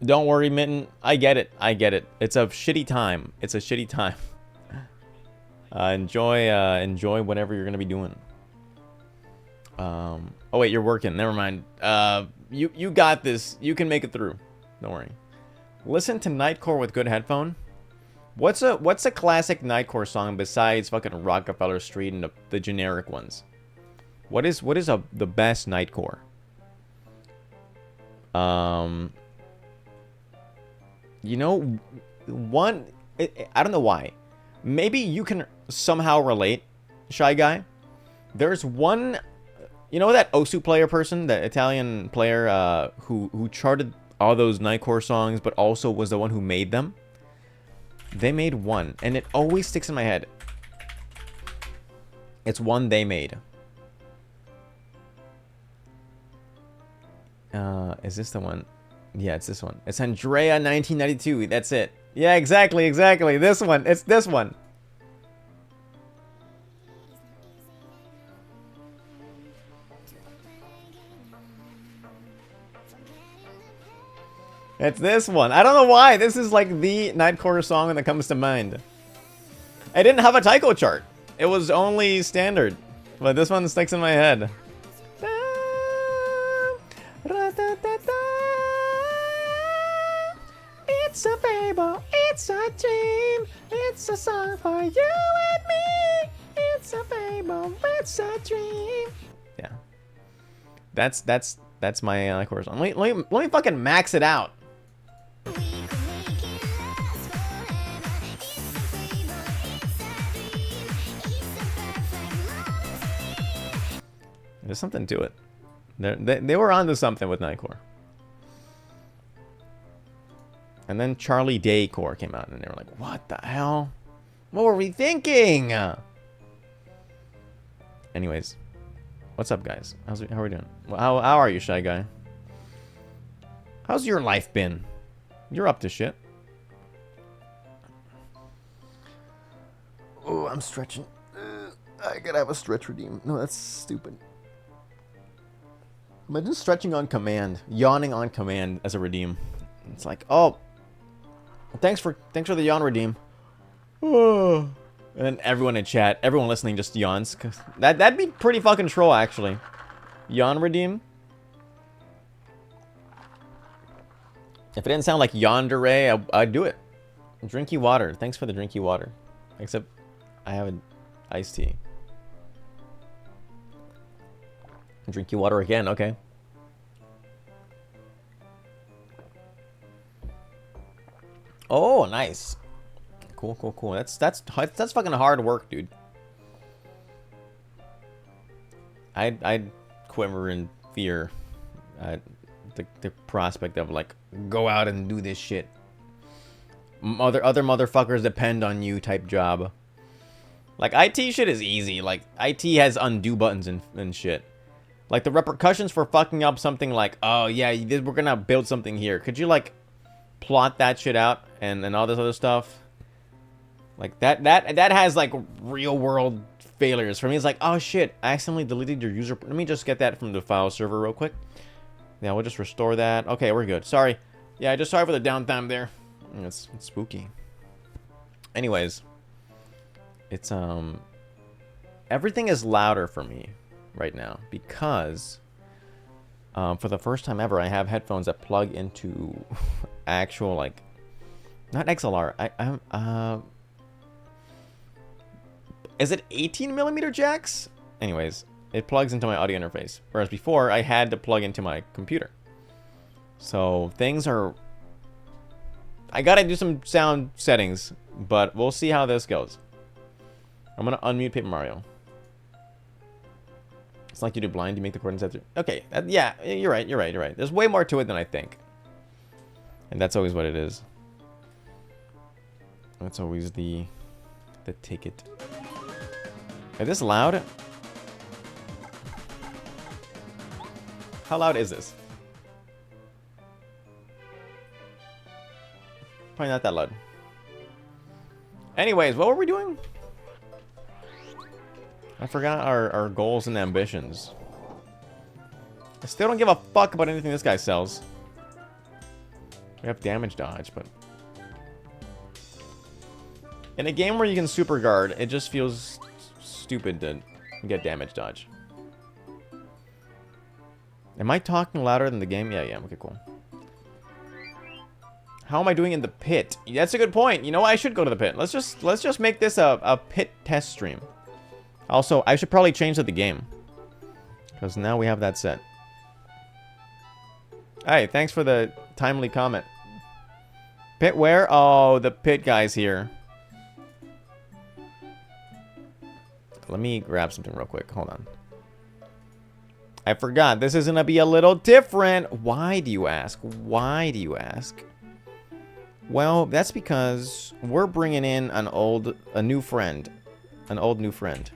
Don't worry, Mitten. I get it. I get it. It's a shitty time. It's a shitty time. Enjoy whatever you're gonna be doing. Oh wait, you're working. Never mind. You got this. You can make it through. Don't worry. Listen to Nightcore with good headphone. What's a classic Nightcore song besides fucking Rockefeller Street and the generic ones? What is the best Nightcore? You know, one, I don't know why. Maybe you can somehow relate, Shy Guy. There's one, you know that Osu player person, the Italian player who charted all those Nightcore songs, but also was the one who made them? They made one, and it always sticks in my head. It's one they made. Is this the one? Yeah, it's this one. It's Andrea 1992. That's it. Yeah, exactly. This one. It's this one. It's this one. I don't know why. This is like the Nightcore song that comes to mind. It didn't have a Taiko chart. It was only standard. But this one sticks in my head. It's a fable, it's a dream, it's a song for you and me. It's a fable, it's a dream. Yeah, that's my chorus song. Let me fucking max it out. There's something to it. They were onto something with Nightcore. And then Charlie Day Core came out, and they were like, what the hell? What were we thinking? Anyways, what's up, guys? How are we doing? Well, how are you, Shy Guy? How's your life been? You're up to shit. Oh, I'm stretching. I gotta have a stretch redeem. No, that's stupid. Imagine stretching on command, yawning on command as a redeem. It's like, oh, thanks for the yawn redeem. Oh. And then everyone in chat, everyone listening just yawns. Cause that'd be pretty fucking troll, actually. Yawn redeem. If it didn't sound like yandere, I'd do it. Drinky water. Thanks for the drinky water. Except I have an iced tea. Drinky water again. Okay. Oh, nice. Cool. That's fucking hard work, dude. I'd quiver in fear at the prospect of like go out and do this shit. Other motherfuckers depend on you type job. Like IT shit is easy. Like IT has undo buttons and shit. Like the repercussions for fucking up something like, oh yeah, we're gonna build something here. Could you like plot that shit out and all this other stuff? Like that has like real world failures. For me, it's like, oh shit, I accidentally deleted your user. Let me just get that from the file server real quick. Yeah, we'll just restore that. Okay, we're good. Sorry. Yeah, just sorry for the downtime there. It's spooky. Anyways, it's everything is louder for me right now because for the first time ever, I have headphones that plug into actual like not XLR. Is it 18mm jacks? Anyways, it plugs into my audio interface. Whereas before, I had to plug into my computer. So things are... I gotta do some sound settings, but we'll see how this goes. I'm gonna unmute Paper Mario. It's like you do blind, you make the chord and okay, yeah, you're right. There's way more to it than I think. And that's always what it is. That's always the ticket. Is this loud? How loud is this? Probably not that loud. Anyways, what were we doing? I forgot our goals and ambitions. I still don't give a fuck about anything this guy sells. We have damage dodge, but... in a game where you can super guard, it just feels stupid to get damage dodge. Am I talking louder than the game? Yeah, yeah. Okay, cool. How am I doing in the pit? That's a good point. You know what? I should go to the pit. Let's just make this a pit test stream. Also, I should probably change to the game. Because now we have that set. Hey, thanks for the timely comment. Pit where? Oh, the pit guy's here. Let me grab something real quick. Hold on. I forgot. This is going to be a little different. Why do you ask? Why do you ask? Well, that's because we're bringing in a new friend. An old new friend.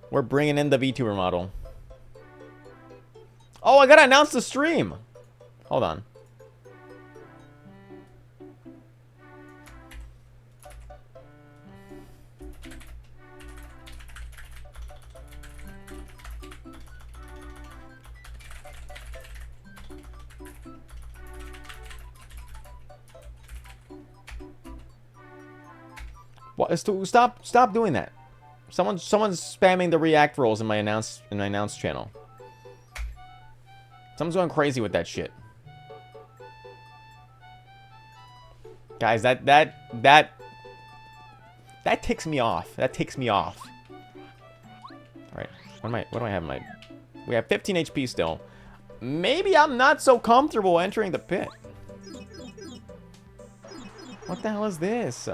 We're bringing in the VTuber model. Oh, I gotta announce the stream. Hold on. What? Stop doing that. Someone's spamming the react rolls in my announce channel. Someone's going crazy with that shit. Guys, that ticks me off. That ticks me off. Alright. What do I have in my... We have 15 HP still. Maybe I'm not so comfortable entering the pit. What the hell is this?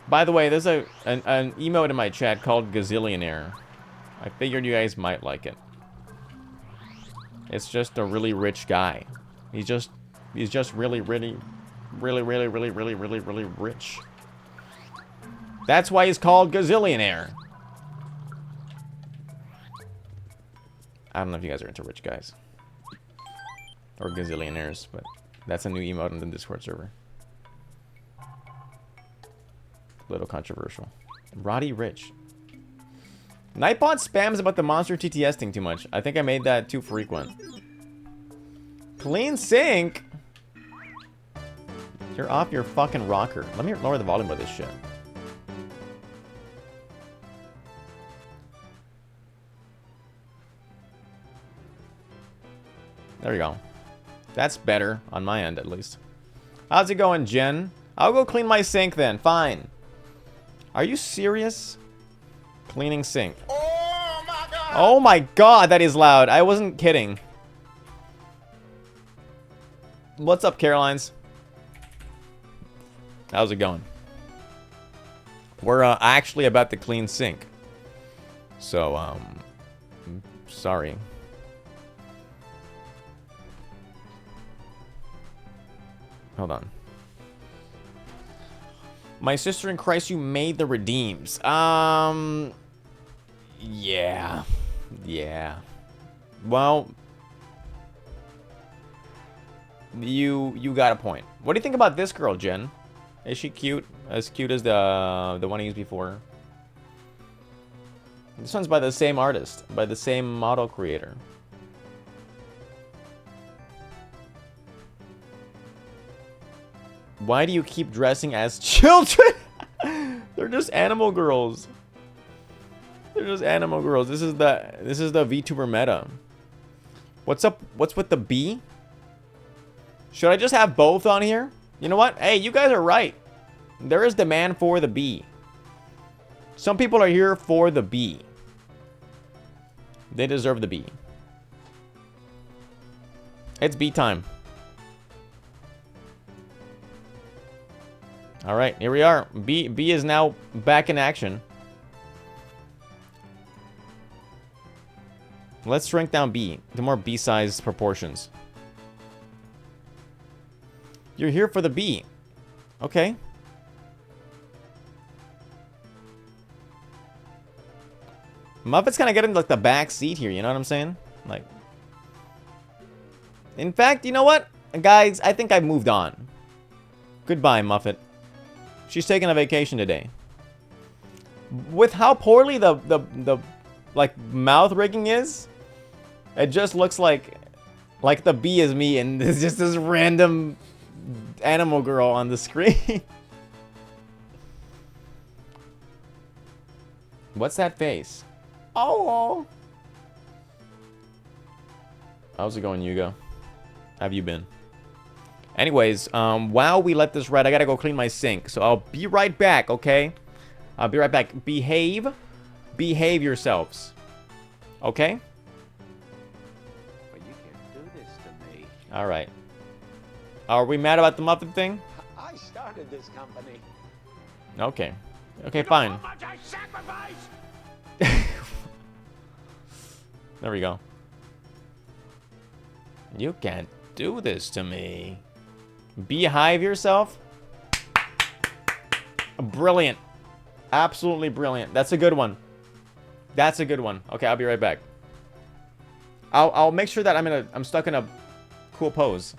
By the way, there's an emote in my chat called Gazillionaire. I figured you guys might like it. It's just a really rich guy. He's just really rich. That's why he's called Gazillionaire. I don't know if you guys are into rich guys. Or gazillionaires, but that's a new emote on the Discord server. Little controversial. Roddy Rich. Nightbot spams about the monster TTS thing too much. I think I made that too frequent. Clean sync? You're off your fucking rocker. Let me lower the volume of this shit. There we go. That's better, on my end at least. How's it going, Jen? I'll go clean my sink then. Fine. Are you serious? Cleaning sink. Oh my god! Oh my god, that is loud. I wasn't kidding. What's up, Carolines? How's it going? We're actually about to clean sink. So, sorry. Hold on. My sister in Christ, you made the redeems. Yeah. Yeah. Well, you got a point. What do you think about this girl, Jen? Is she cute? As cute as the one I used before? This one's by the same artist, by the same model creator. Why do you keep dressing as children? They're just animal girls. They're just animal girls. This is the VTuber meta. What's up? What's with the bee? Should I just have both on here? You know what? Hey, you guys are right. There is demand for the bee. Some people are here for the bee. They deserve the bee. It's bee time. All right, here we are. B is now back in action. Let's shrink down B to more B-sized proportions. You're here for the B. Okay. Muppet's kind of getting like the back seat here, you know what I'm saying? Like, in fact, you know what? Guys, I think I've moved on. Goodbye, Muffet. She's taking a vacation today. With how poorly the like mouth rigging is, it just looks like Like the bee is me and there's just this random animal girl on the screen. What's that face? Oh. How's it going, Yugo? How have you been? Anyways, while we let this ride, I gotta go clean my sink. So I'll be right back, okay? I'll be right back. Behave. Behave yourselves. Okay? But you can't do this to me. Alright. Are we mad about the muffin thing? I started this company. Okay. Okay, fine. How much I sacrificed! There we go. You can't do this to me. Behave yourself. Brilliant. Absolutely brilliant. That's a good one. That's a good one. Okay, I'll be right back. I'll make sure that I'm stuck in a cool pose.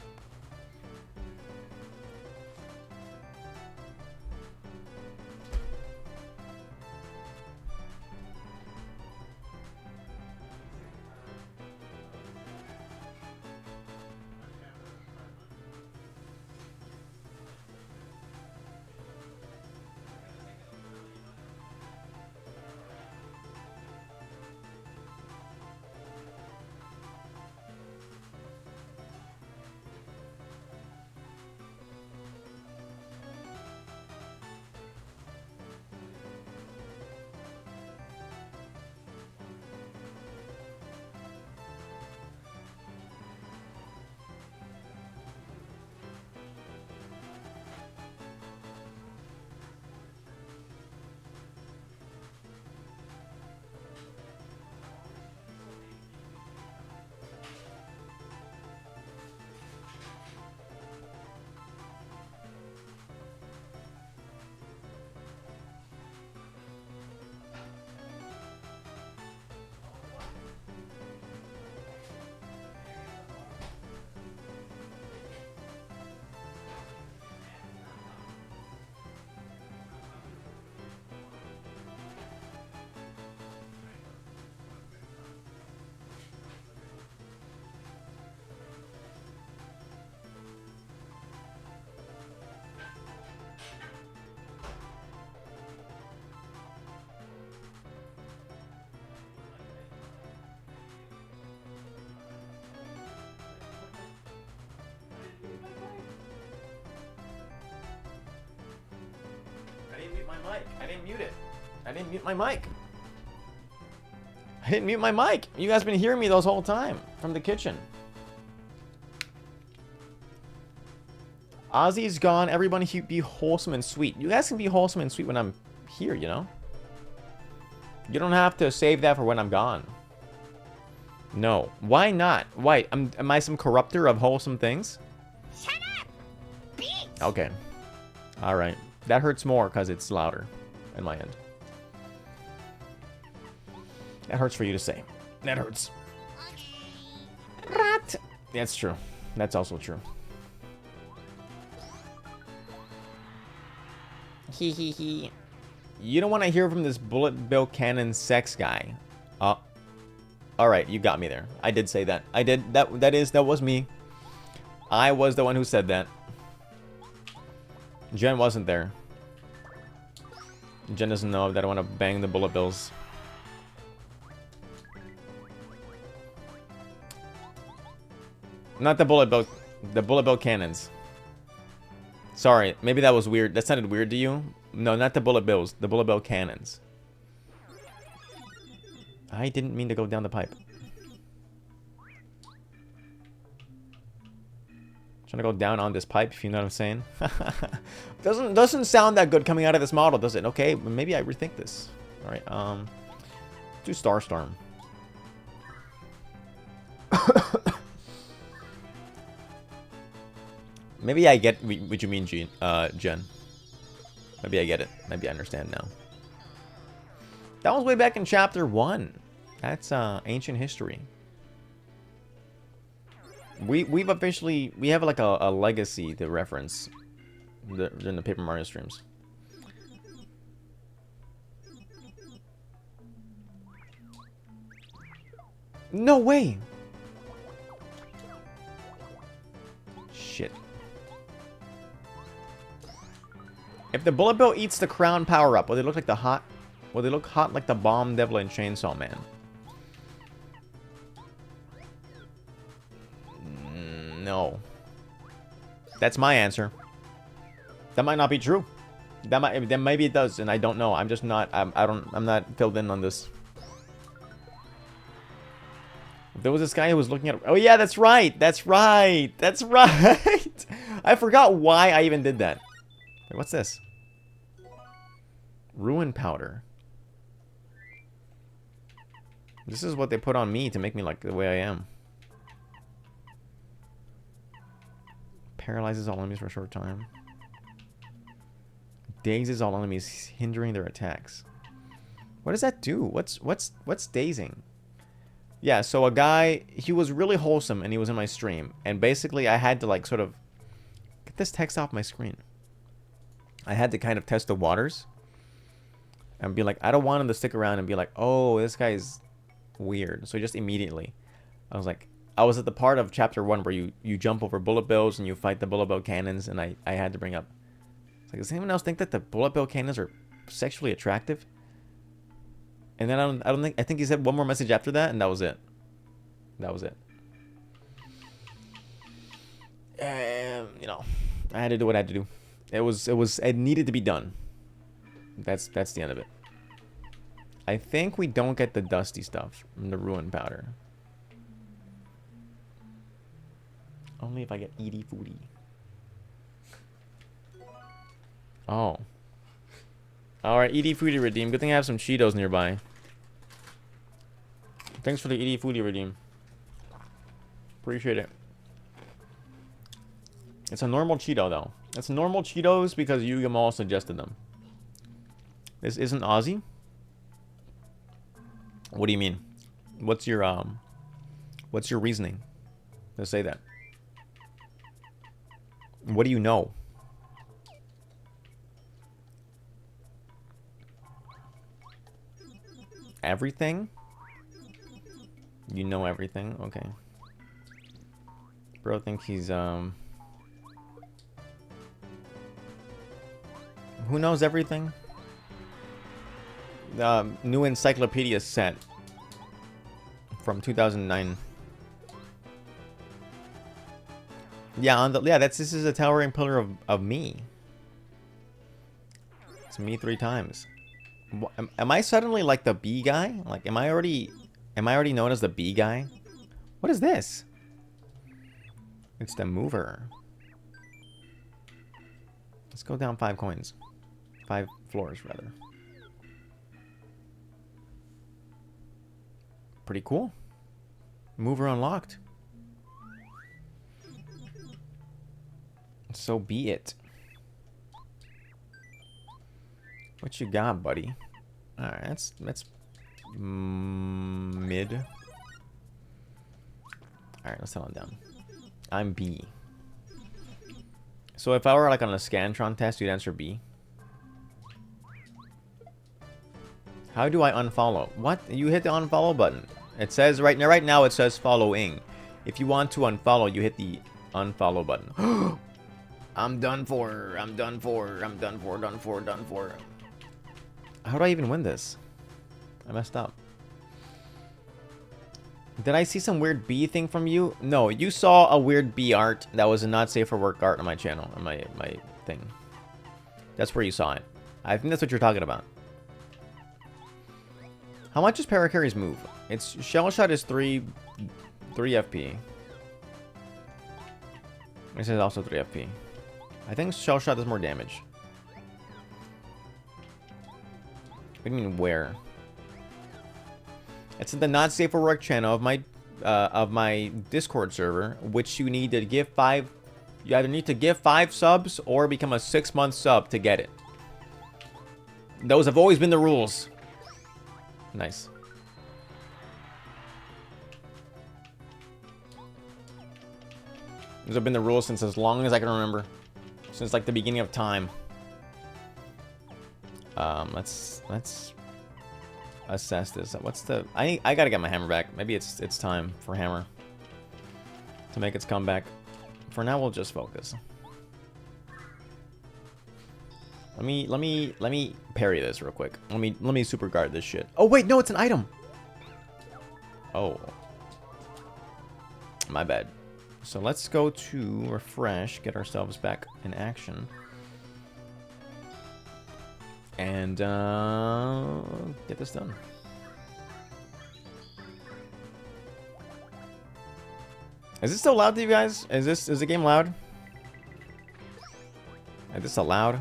I didn't mute my mic. I didn't mute it. I didn't mute my mic. I didn't mute my mic. You guys been hearing me this whole time from the kitchen. Ozzy's gone. Everyone be wholesome and sweet. You guys can be wholesome and sweet when I'm here, you know? You don't have to save that for when I'm gone. No. Why not? Why? Am I some corrupter of wholesome things? Shut up! Bitch! Okay. Alright. That hurts more because it's louder in my end. That hurts for you to say. That hurts. Okay. Rat. That's true. That's also true. Hee hee hee. You don't want to hear from this bullet bill cannon sex guy. Alright, you got me there. I did say that. I did. That was me. I was the one who said that. Jen wasn't there. Jen doesn't know that I want to bang the bullet bills. Not the bullet bill cannons. Sorry, maybe that was weird. That sounded weird to you. No, not the bullet bills. The bullet bill cannons. I didn't mean to go down the pipe. Trying to go down on this pipe, if you know what I'm saying. Doesn't sound that good coming out of this model, does it? Okay, maybe I rethink this. All right, do Starstorm. Maybe I get what you mean, Jen. Maybe I get it. Maybe I understand now. That was way back in chapter 1. That's ancient history. We have like a legacy to reference in the Paper Mario streams. No way. shit. If the bullet bill eats the crown power up, will they look like the hot? Will they look hot like the bomb devil and chainsaw man? No. That's my answer. That might not be true. Then maybe it does, and I don't know. I'm just not. I'm not filled in on this. There was this guy who was looking at. Oh yeah, that's right. That's right. That's right. I forgot why I even did that. Wait, what's this? Ruin powder. This is what they put on me to make me like the way I am. Paralyzes all enemies for a short time. Dazes all enemies, hindering their attacks. What does that do? What's dazing? Yeah, so a guy, he was really wholesome and he was in my stream, and basically I had to like sort of get this text off my screen. I had to kind of test the waters and be like, I don't want him to stick around and be like, oh, this guy's weird. So just immediately I was like, I was at the part of chapter 1 where you jump over bullet bills and you fight the bullet bill cannons, and I had to bring up, it's like, does anyone else think that the bullet bill cannons are sexually attractive? And then I think he said one more message after that, and that was it. That was it. And you know, I had to do what I had to do. It needed to be done. That's the end of it. I think we don't get the dusty stuff from the ruin powder. Only if I get Edie Foodie. Oh. Alright, Edie Foodie redeem. Good thing I have some Cheetos nearby. Thanks for the Edie Foodie redeem. Appreciate it. It's a normal Cheeto, though. It's normal Cheetos because Yu-Gi-Oh! Suggested them. This isn't Aussie? What do you mean? What's your reasoning to say that? What do you know? Everything? You know everything? Okay. Bro thinks he's, who knows everything? New encyclopedia set from 2009. Yeah, this is a towering pillar of me. It's me 3 times. Am I suddenly like the B guy? Like, am I already known as the B guy? What is this? It's the mover. Let's go down 5 coins. 5 floors, rather. Pretty cool. Mover unlocked. So be it. What you got, buddy? Alright, that's mid. Alright, let's tell him down. I'm B. So if I were like on a Scantron test, you'd answer B. How do I unfollow? What? You hit the unfollow button. It says right now it says following. If you want to unfollow, you hit the unfollow button. I'm done for. I'm done for. I'm done for. Done for. Done for. How do I even win this? I messed up. Did I see some weird B thing from you? No, you saw a weird B art that was a not safe for work art on my channel, on my thing. That's where you saw it. I think that's what you're talking about. How much does Paracarry's move? It's Shell Shot is 3 FP. This is also 3 FP. I think Shell Shot does more damage. What do you mean where? It's in the not safe for work channel of my Discord server, which you need to give 5. You either need to give 5 subs or become a 6-month sub to get it. Those have always been the rules. Nice. Those have been the rules since as long as I can remember. Since like the beginning of time. Let's assess this. What's the... I gotta get my hammer back. Maybe it's time for hammer to make its comeback. For now, we'll just focus. Let me parry this real quick. Let me super guard this shit. Oh wait, no, it's an item. Oh. My bad. So let's go to refresh, get ourselves back in action. And get this done. Is this still loud to you guys? Is the game loud? Is this a loud?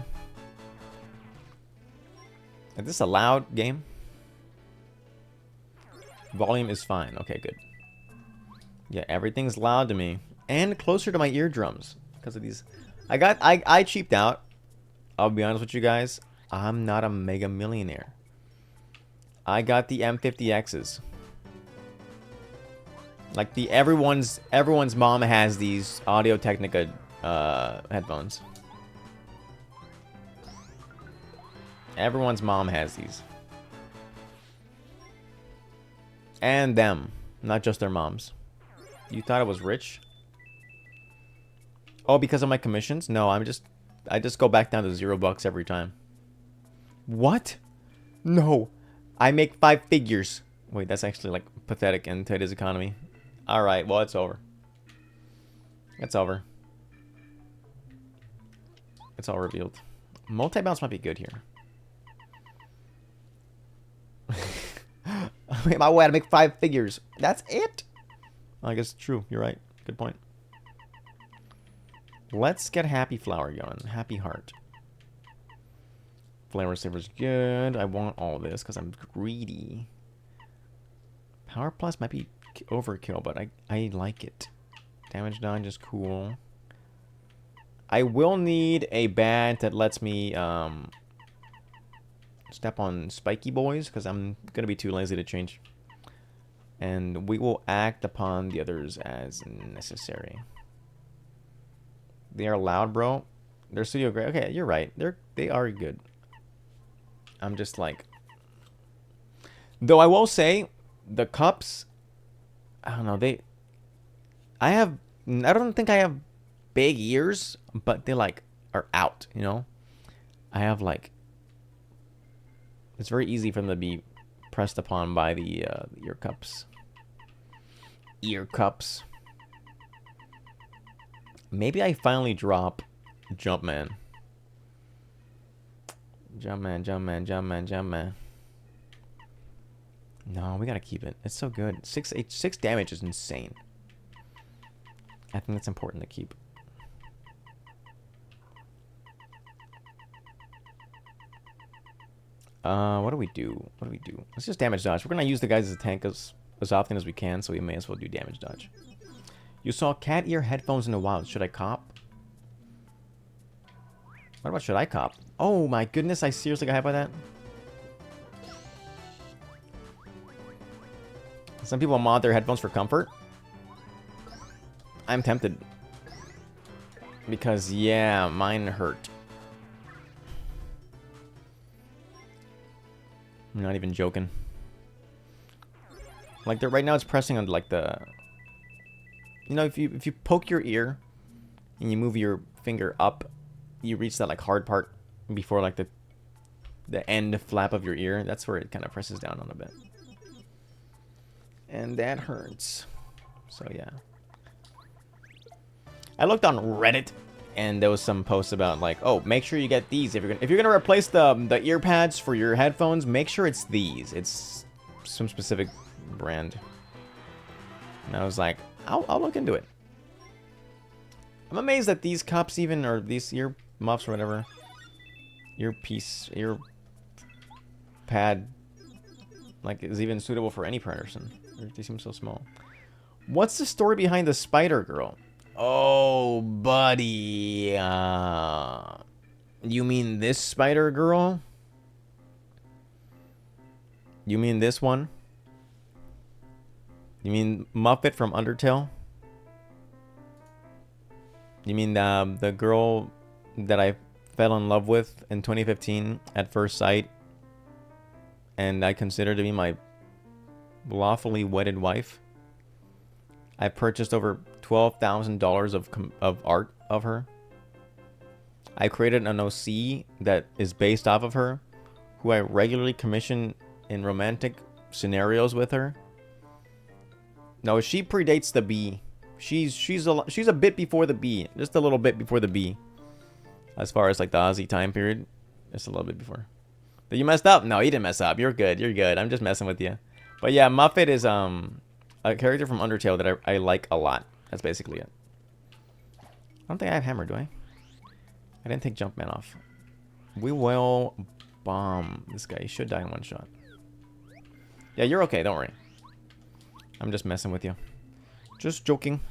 Is this a loud game? Volume is fine. Okay, good. Yeah, everything's loud to me. And closer to my eardrums. Because of these. I cheaped out. I'll be honest with you guys. I'm not a mega millionaire. I got the M50Xs. Like everyone's mom has these Audio-Technica headphones. Everyone's mom has these. And them. Not just their moms. You thought I was rich? Oh, because of my commissions? No, I just go back down to $0 every time. What? No. I make 5 figures. Wait, that's actually like pathetic in today's economy. Alright, well, it's over. It's over. It's all revealed. Multi-bounce might be good here. My way to make 5 figures. That's it? I guess it's true. You're right. Good point. Let's get Happy Flower going. Happy Heart. Flavor Saver's good. I want all this because I'm greedy. Power Plus might be overkill, but I like it. Damage dodge is cool. I will need a bat that lets me step on spiky boys because I'm going to be too lazy to change. And we will act upon the others as necessary. They are loud, bro. They're studio grade. Okay, you're right. They are good. I'm just like... Though I will say, the cups... I don't know, I don't think I have big ears, but they, like, are out, you know? I have, like... It's very easy for them to be pressed upon by the ear cups. Ear cups. Maybe I finally drop Jumpman. Jumpman. No, we gotta keep it. It's so good. 6 damage is insane. I think that's important to keep. What do we do? Let's just damage dodge. We're gonna use the guys as a tank as often as we can, so we may as well do damage dodge. You saw cat ear headphones in the wild. Should I cop? What about should I cop? Oh my goodness, I seriously got hit by that? Some people mod their headphones for comfort. I'm tempted. Because, yeah, mine hurt. I'm not even joking. Like, right now it's pressing on, like, the... You know, if you poke your ear and you move your finger up, you reach that, like, hard part before, like, the end flap of your ear. That's where it kind of presses down on a bit. And that hurts. So, yeah. I looked on Reddit, and there was some posts about, like, oh, make sure you get these. If you're gonna replace the ear pads for your headphones, make sure it's these. It's some specific brand. And I was like, I'll look into it. I'm amazed that these cups even, or these ear muffs or whatever, ear pad, like, is even suitable for any person. They seem so small. What's the story behind the spider girl? Oh, buddy. You mean this spider girl? You mean this one? You mean Muppet from Undertale? You mean the girl that I fell in love with in 2015 at first sight, and I consider to be my lawfully wedded wife? I purchased over $12,000 of art of her. I created an OC that is based off of her, who I regularly commission in romantic scenarios with her. No, she predates the B. She's a bit before the B, just a little bit before the B, as far as like the Aussie time period, just a little bit before. But you messed up? No, you didn't mess up. You're good. You're good. I'm just messing with you. But yeah, Muffet is a character from Undertale that I like a lot. That's basically it. I don't think I have hammer, do I? I didn't take Jumpman off. We will bomb this guy. He should die in one shot. Yeah, you're okay. Don't worry. I'm just messing with you. Just joking.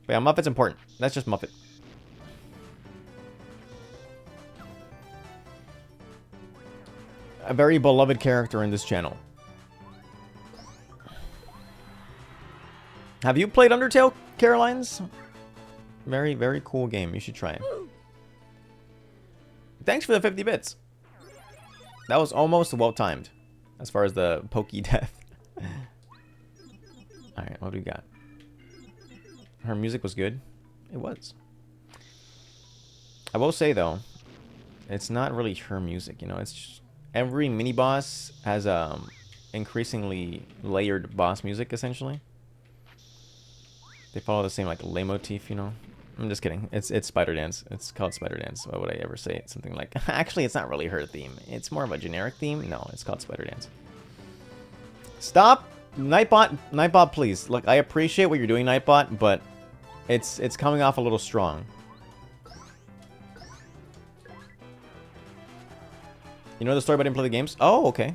But yeah, Muffet's important. That's just Muffet. A very beloved character in this channel. Have you played Undertale, Carolines? Very, very cool game. You should try it. Thanks for the 50 bits. That was almost well-timed, as far as the pokey death. Alright, what do we got? Her music was good. It was. I will say, though, it's not really her music, you know? It's just, every mini-boss has increasingly layered boss music, essentially. They follow the same, like, lay motif, you know? I'm just kidding. It's Spider Dance. It's called Spider Dance. Why would I ever say it? Something like... Actually, it's not really her theme. It's more of a generic theme. No, it's called Spider Dance. Stop! Nightbot, please. Look, I appreciate what you're doing, Nightbot, but it's coming off a little strong. You know the story, but I didn't play the games? Oh, okay.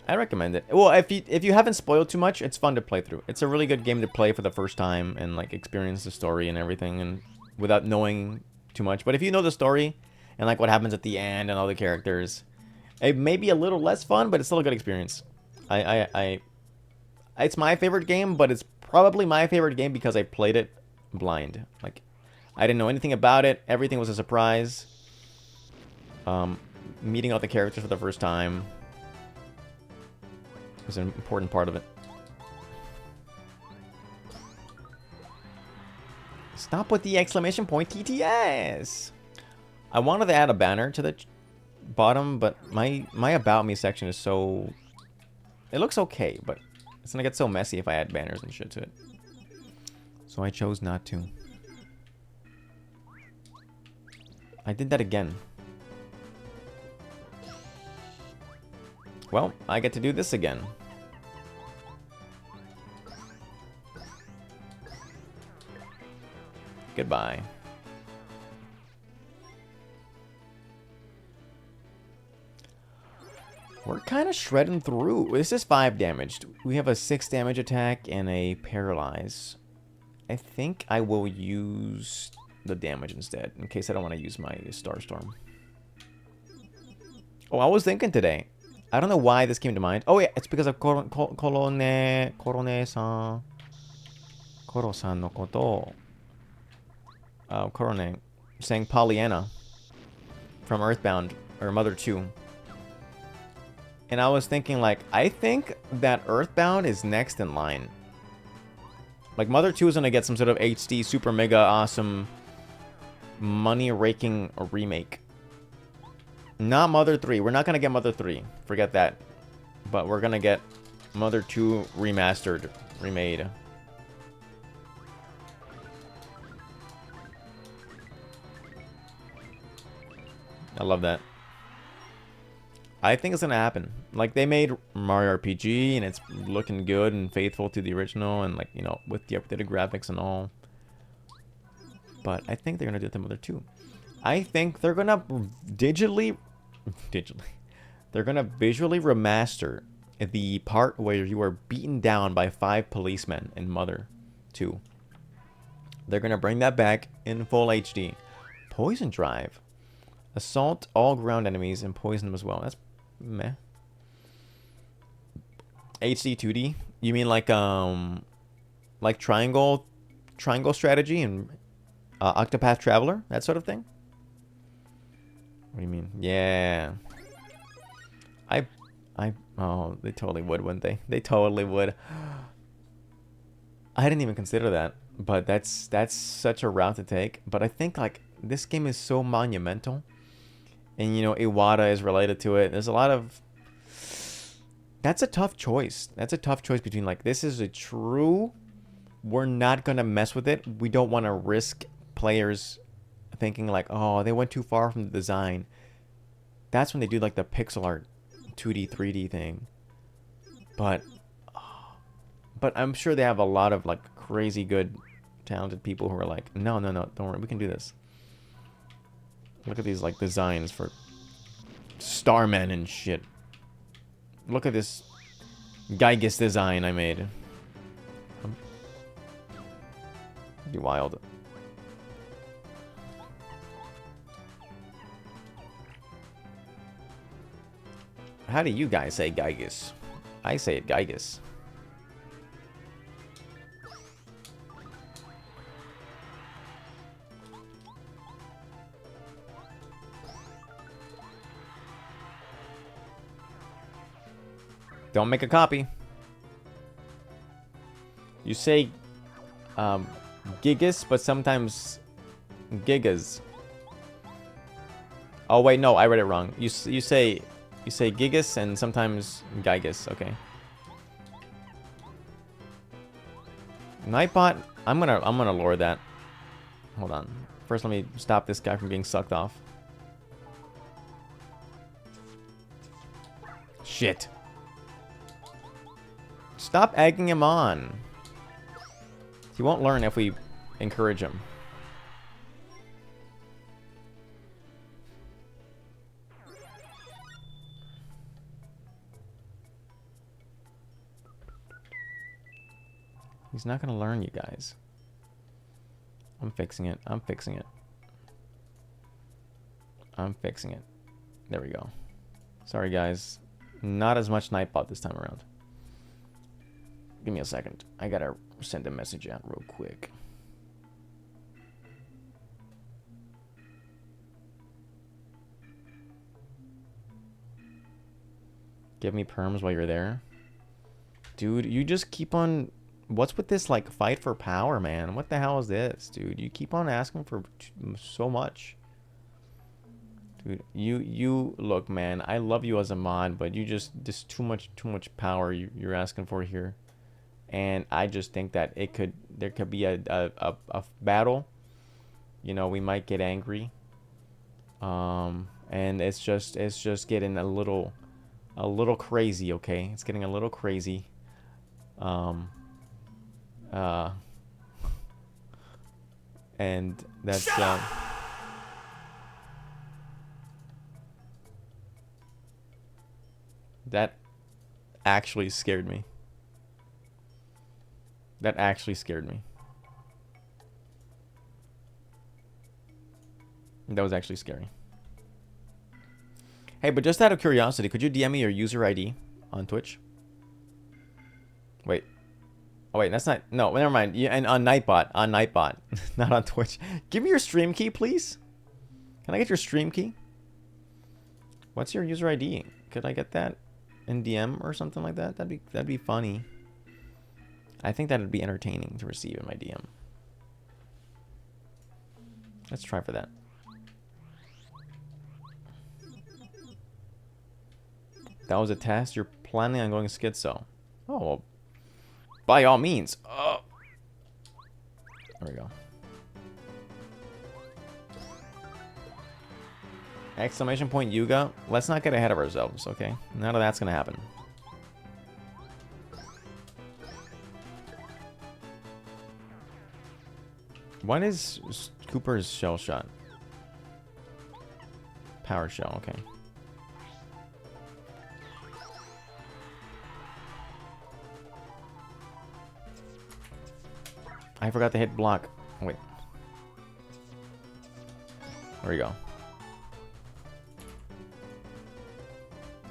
I recommend it. Well, if you haven't spoiled too much, it's fun to play through. It's a really good game to play for the first time and like experience the story and everything, and without knowing too much. But if you know the story and like what happens at the end and all the characters, it may be a little less fun, but it's still a good experience. It's my favorite game, but it's probably my favorite game because I played it blind. Like, I didn't know anything about it. Everything was a surprise. Meeting all the characters for the first time was an important part of it. Stop with the exclamation point TTS! I wanted to add a banner to the bottom, but my About Me section is so... It looks okay, but it's gonna get so messy if I add banners and shit to it. So I chose not to. I did that again. Well, I get to do this again. Goodbye. We're kind of shredding through. This is 5 damaged. We have a 6 damage attack and a paralyze. I think I will use the damage instead, in case I don't want to use my Starstorm. Oh, I was thinking today. I don't know why this came to mind. Oh yeah, it's because of Korone-san no koto. Korone saying Pollyanna from Earthbound, or Mother 2. And I was thinking, like, I think that Earthbound is next in line. Like, Mother 2 is going to get some sort of HD, super mega awesome, money-raking remake. Not Mother 3. We're not going to get Mother 3. Forget that. But we're going to get Mother 2 remastered, remade. I love that. I think it's going to happen. Like, they made Mario RPG, and it's looking good and faithful to the original, and, like, you know, with the updated graphics and all. But I think they're going to do it to Mother 2. I think they're going to they're going to visually remaster the part where you are beaten down by 5 policemen in Mother 2. They're going to bring that back in full HD. Poison Drive. Assault all ground enemies and poison them as well. That's meh. HD 2D? You mean like triangle strategy and Octopath Traveler? That sort of thing? What do you mean? Yeah. Oh, they totally would, wouldn't they? They totally would. I didn't even consider that, but that's such a route to take. But I think like this game is so monumental, and you know Iwata is related to it. There's a lot of that's a tough choice. That's a tough choice between like this is a true. We're not gonna mess with it. We don't want to risk players thinking like, oh, they went too far from the design. That's when they do like the pixel art 2D 3D thing. But I'm sure they have a lot of like crazy good talented people who are like, no, don't worry, we can do this. Look at these like designs for Starmen and shit. Look at this Gygus design I made. Be wild. How do you guys say Gygus? I say it Gygus. Don't make a copy. You say Gigas, but sometimes Gigas. Oh wait, no, I read it wrong. You say Gigas and sometimes Gygus. Okay. Nightbot. I'm gonna lure that. Hold on. First, let me stop this guy from being sucked off. Shit. Stop egging him on. He won't learn if we encourage him. He's not going to learn, you guys. I'm fixing it. I'm fixing it. I'm fixing it. There we go. Sorry, guys. Not as much Nightbot this time around. Give me a second. I gotta send a message out real quick. Give me perms while you're there. Dude, you just keep on... What's with this, like, fight for power, man? What the hell is this, dude? You keep on asking for so much. Dude, you... Look, man, I love you as a mod, but you just too much power you're asking for here. And I just think that there could be a battle. You know, we might get angry. And it's just getting a little crazy, okay? It's getting a little crazy. And that's that actually scared me. That actually scared me. That was actually scary. Hey, but just out of curiosity, could you DM me your user ID on Twitch? Wait. Oh, wait, that's not... No, never mind. Yeah, and on Nightbot. On Nightbot. Not on Twitch. Give me your stream key, please. Can I get your stream key? What's your user ID? Could I get that in DM or something like that? That'd be funny. I think that'd be entertaining to receive in my DM. Let's try for that. That was a test. You're planning on going schizo. Oh, well, by all means. Oh. There we go. Exclamation point Yuga. Let's not get ahead of ourselves, okay? None of that's gonna happen. What is Cooper's shell shot? Power shell, okay. I forgot to hit block. Wait. There we go.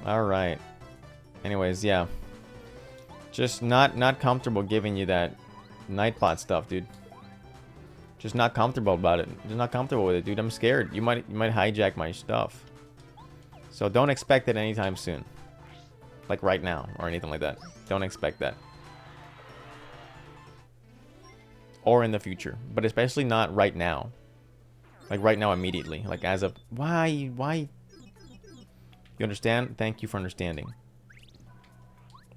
Alright. Anyways, yeah. Just not comfortable giving you that Nightbot stuff, dude. Just not comfortable about it. Just not comfortable with it, dude. I'm scared. You might hijack my stuff. So don't expect it anytime soon. Like right now or anything like that. Don't expect that. or in the future, but especially not right now. Like right now, immediately. Like as of why? You understand? Thank you for understanding.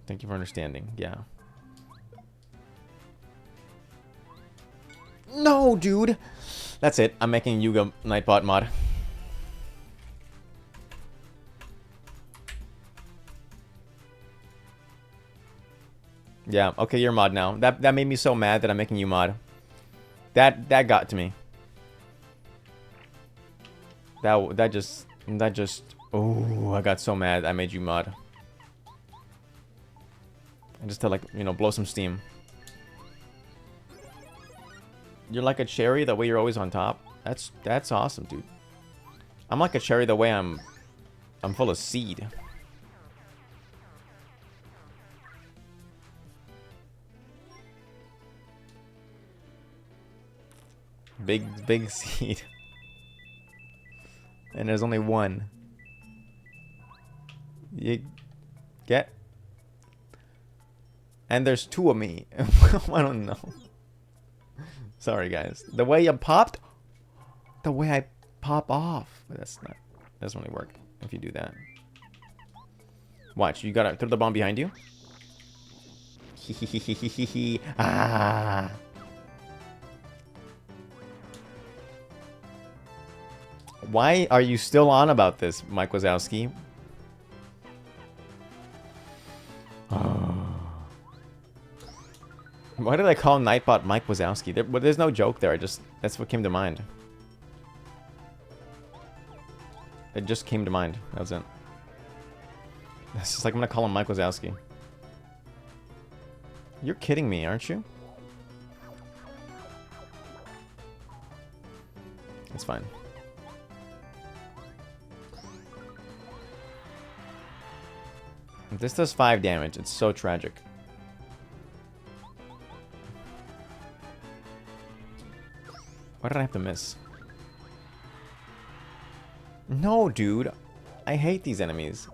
Thank you for understanding. Yeah. No, dude. That's it. I'm making Yuga Nightbot mod. Yeah, okay, you're mod now. That made me so mad that I'm making you mod. That got to me. That just oh, I got so mad I made you mod. And just to like, you know, blow some steam. You're like a cherry the way you're always on top. That's awesome, dude. I'm like a cherry the way I'm full of seed. Big seed. And there's only one. You get? And there's two of me. I don't know. Sorry, guys. The way you popped, the way I pop off. Doesn't really work if you do that. Watch, you gotta throw the bomb behind you. Ah. Why are you still on about this, Mike Wazowski? Why did I call Nightbot Mike Wazowski? There's no joke there. That's what came to mind. It just came to mind. That was it. It's just like I'm gonna call him Mike Wazowski. You're kidding me, aren't you? It's fine. If this does 5 damage, it's so tragic. Why did I have to miss? No, dude. I hate these enemies.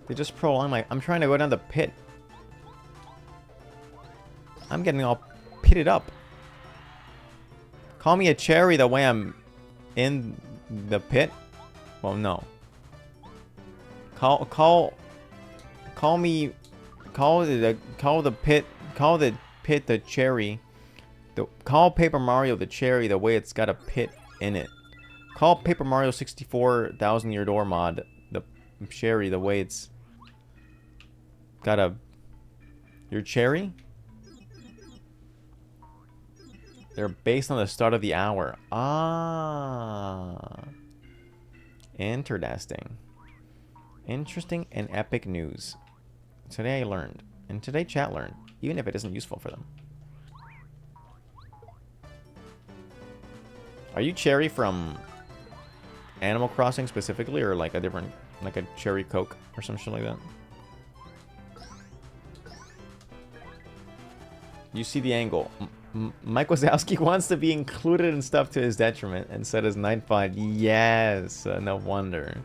They just prolong my... I'm trying to go down the pit. I'm getting all pitted up. Call me a cherry the way I'm in the pit? Well, no. Call the pit the cherry. Call Paper Mario the cherry the way it's got a pit in it. Call Paper Mario 64,000 Year Door mod the cherry the way it's got a... Your cherry? They're based on the start of the hour. Ah. Interesting. Interesting and epic news. Today I learned. And today chat learned. Even if it isn't useful for them. Are you Cherry from Animal Crossing specifically, or like a different, like a Cherry Coke or some shit like that? You see the angle. Mike Wazowski wants to be included in stuff to his detriment, and said his Nightbot. Yes, no wonder.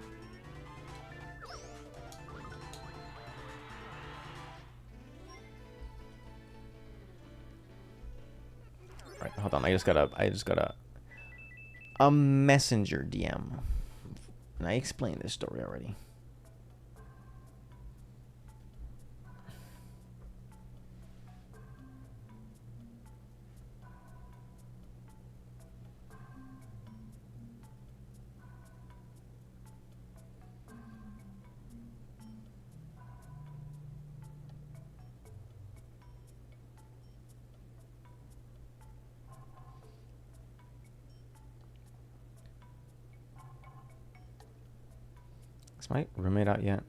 Alright, hold on. I just got a messenger DM. And I explained this story already. Is my roommate out yet?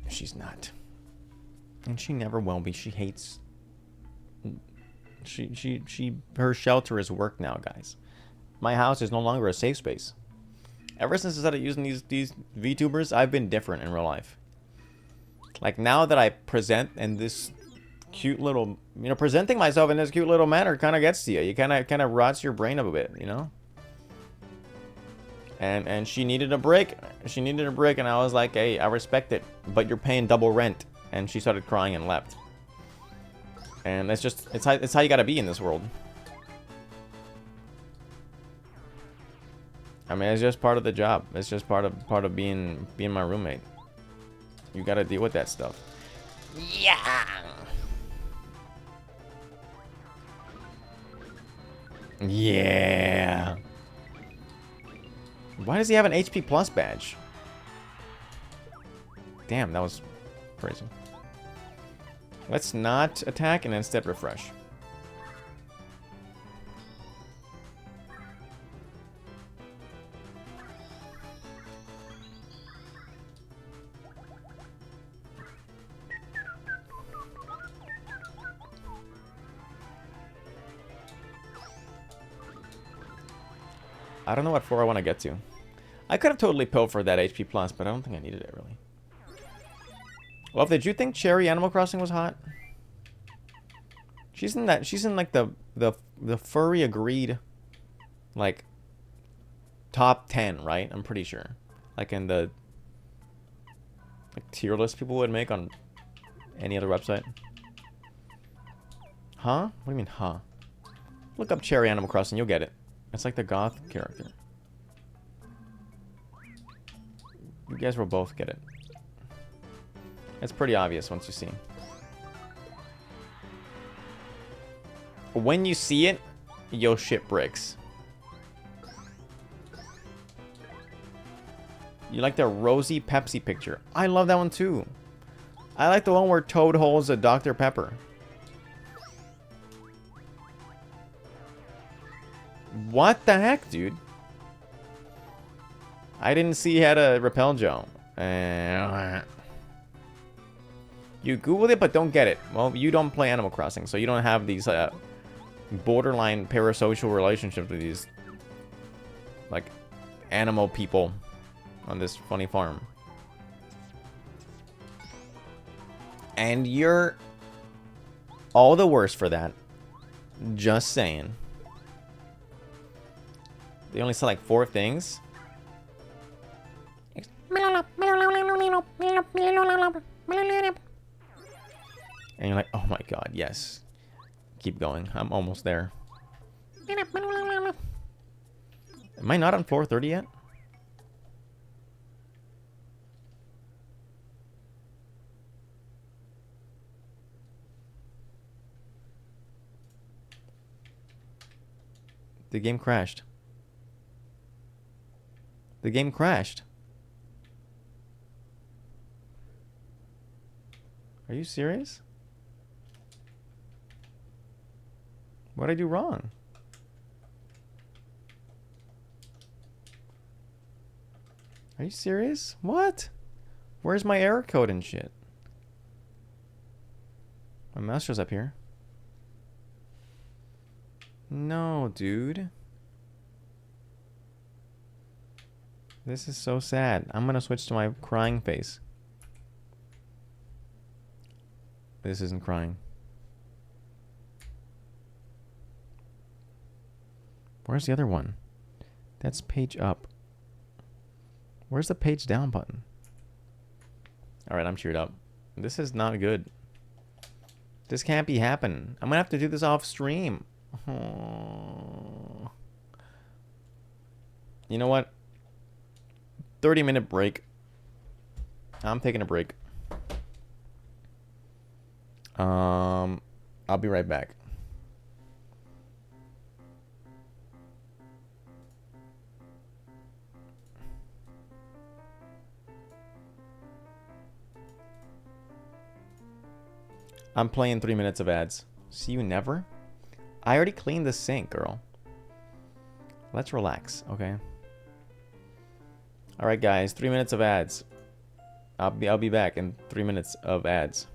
She's not. And she never will be. She hates... Her shelter is work now, guys. My house is no longer a safe space. Ever since I started using these VTubers, I've been different in real life. Like, now that I present in this cute little, you know, presenting myself in this cute little manner kind of gets to you. You kind of rots your brain up a bit, you know. And she needed a break. She needed a break, and I was like, hey, I respect it, but you're paying double rent. And she started crying and left. And it's just, it's how you gotta be in this world. I mean, it's just part of the job. It's just part of being my roommate. You gotta deal with that stuff. Yeah. Yeah. Why does he have an HP plus badge? Damn, that was crazy. Let's not attack and instead refresh. I don't know what floor I want to get to. I could have totally pilfered that HP plus, but I don't think I needed it really. Well, did you think Cherry Animal Crossing was hot? She's in that. She's in like the furry agreed, like, top 10, right? I'm pretty sure. Like in the like tier list people would make on any other website. Huh? What do you mean, huh? Look up Cherry Animal Crossing, you'll get it. It's like the goth character. You guys will both get it. It's pretty obvious once you see. When you see it, your shit breaks. You like the rosy Pepsi picture. I love that one too. I like the one where Toad holds a Dr. Pepper. What the heck, dude? I didn't see he had a repel gel. You Googled it, but don't get it. Well, you don't play Animal Crossing, so you don't have these borderline parasocial relationships with these, like, animal people on this funny farm. And you're all the worse for that. Just saying. They only sell like 4 things. And you're like, oh my god, yes. Keep going. I'm almost there. Am I not on floor 30 yet? The game crashed. The game crashed. Are you serious? What did I do wrong? Are you serious? What? Where's my error code and shit? My mouse shows up here. No, dude. This is so sad. I'm gonna switch to my crying face. This isn't crying. Where's the other one? That's page up. Where's the page down button? Alright, I'm cheered up. This is not good. This can't be happening. I'm gonna have to do this off stream. Oh. You know what? 30-minute break. I'm taking a break. I'll be right back. I'm playing 3 minutes of ads. See you never? I already cleaned the sink, girl. Let's relax, okay? All right, guys. 3 minutes of ads. I'll be back in 3 minutes of ads.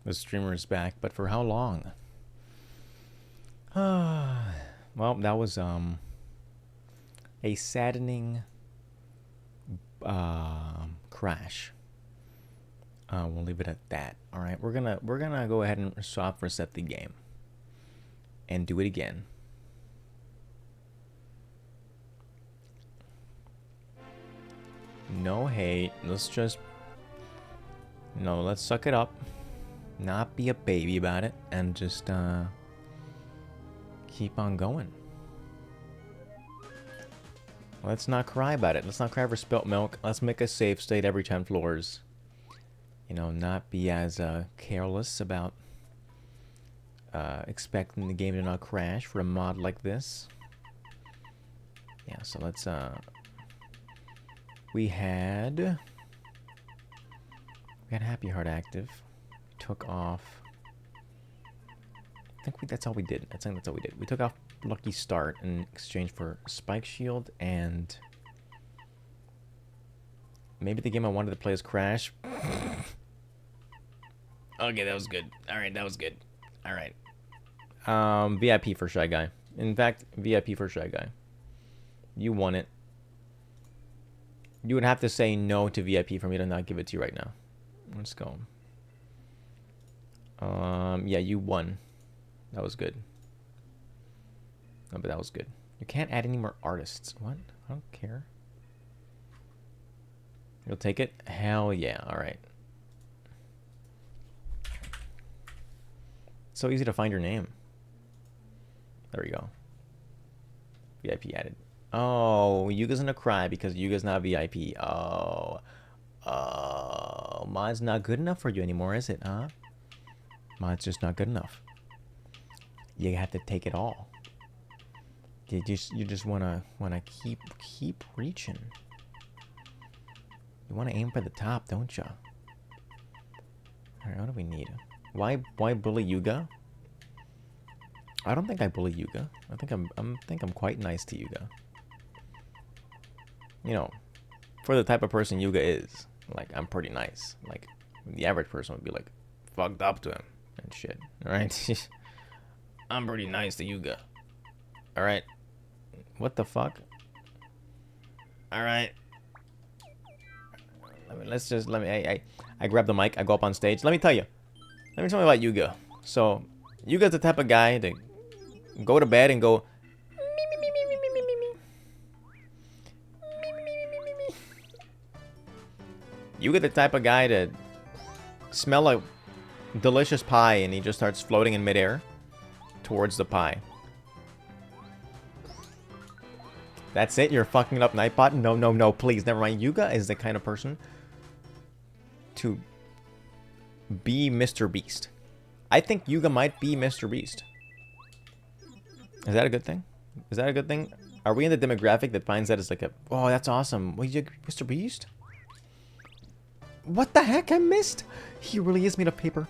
The streamer is back, but for how long? Well, that was a saddening crash. We'll leave it at that. All right, we're gonna go ahead and soft reset the game and do it again. No hate. Let's just let's suck it up, not be a baby about it, and just keep on going. Let's not cry about it. Let's not cry for spilt milk. Let's make a safe state every 10 floors. You know, not be as careless about expecting the game to not crash for a mod like this. Yeah, so let's we had Happy Heart active. Took off. I think that's all we did. I think that's all we did. We took off Lucky Start in exchange for Spike Shield, and maybe the game I wanted to play is Crash. Okay, that was good. All right, that was good. All right. VIP for Shy Guy. In fact, VIP for Shy Guy. You won it. You would have to say no to VIP for me to not give it to you right now. Let's go. Yeah, you won. That was good. Oh, but that was good. You can't add any more artists. What? I don't care. You'll take it? Hell yeah. All right. So easy to find your name. There we go. VIP added. Oh, Yuga's gonna cry because Yuga's not VIP. Oh. Oh. Mod's not good enough for you anymore, is it, huh? Mod's just not good enough. You have to take it all. You just wanna keep reaching. You wanna aim for the top, don't ya? Alright, what do we need? Why bully Yuga? I don't think I bully Yuga. I think I'm quite nice to Yuga. You know, for the type of person Yuga is, like, I'm pretty nice. Like, the average person would be like fucked up to him and shit. Alright? I'm pretty nice to Yuga. Alright. What the fuck? Alright. I grab the mic, I go up on stage. Let me tell you about Yuga. So, Yuga's the type of guy to go to bed and go Yuga the type of guy to smell a delicious pie and he just starts floating in midair towards the pie. That's it? You're fucking up Nightbot? No, please, never mind. Yuga is the kind of person to be Mr. Beast. I think Yuga might be Mr. Beast. Is that a good thing? Is that a good thing? Are we in the demographic that finds that as like a... Oh, that's awesome. Wait, Mr. Beast? What the heck? I missed. He really is made of paper.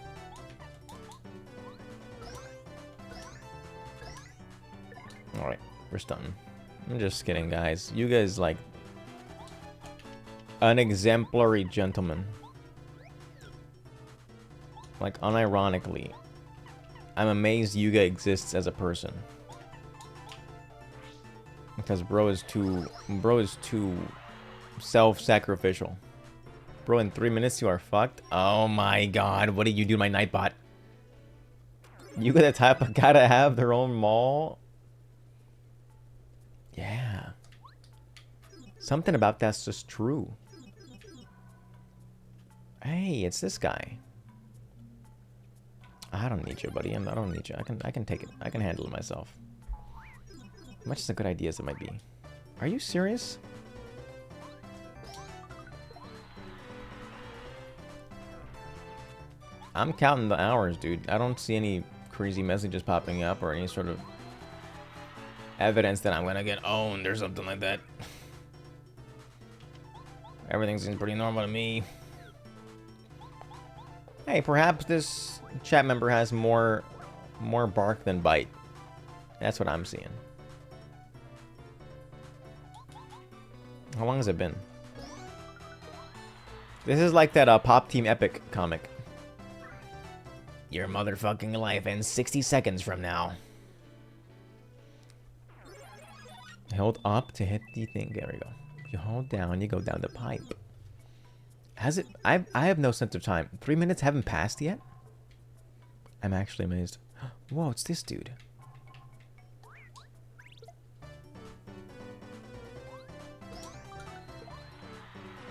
Alright, we're stunning. I'm just kidding, guys. Yuga is like an exemplary gentleman. Like, unironically, I'm amazed Yuga exists as a person. Because bro is too self-sacrificial. Bro, in 3 minutes you are fucked? Oh my god, what did you do to my Nightbot? Yuga the type of guy to have their own mall? Yeah. Something about that's just true. Hey, it's this guy. I don't need you, buddy. I don't need you. I can take it. I can handle it myself. Much as a good idea as it might be. Are you serious? I'm counting the hours, dude. I don't see any crazy messages popping up or any sort of evidence that I'm gonna get owned or something like that. Everything seems pretty normal to me. Hey, perhaps this chat member has more bark than bite. That's what I'm seeing. How long has it been? This is like that Pop Team Epic comic. Your motherfucking life ends 60 seconds from now. Hold up to hit the thing. There we go. You hold down, you go down the pipe. Has it? I have no sense of time. 3 minutes haven't passed yet? I'm actually amazed. Whoa, it's this dude.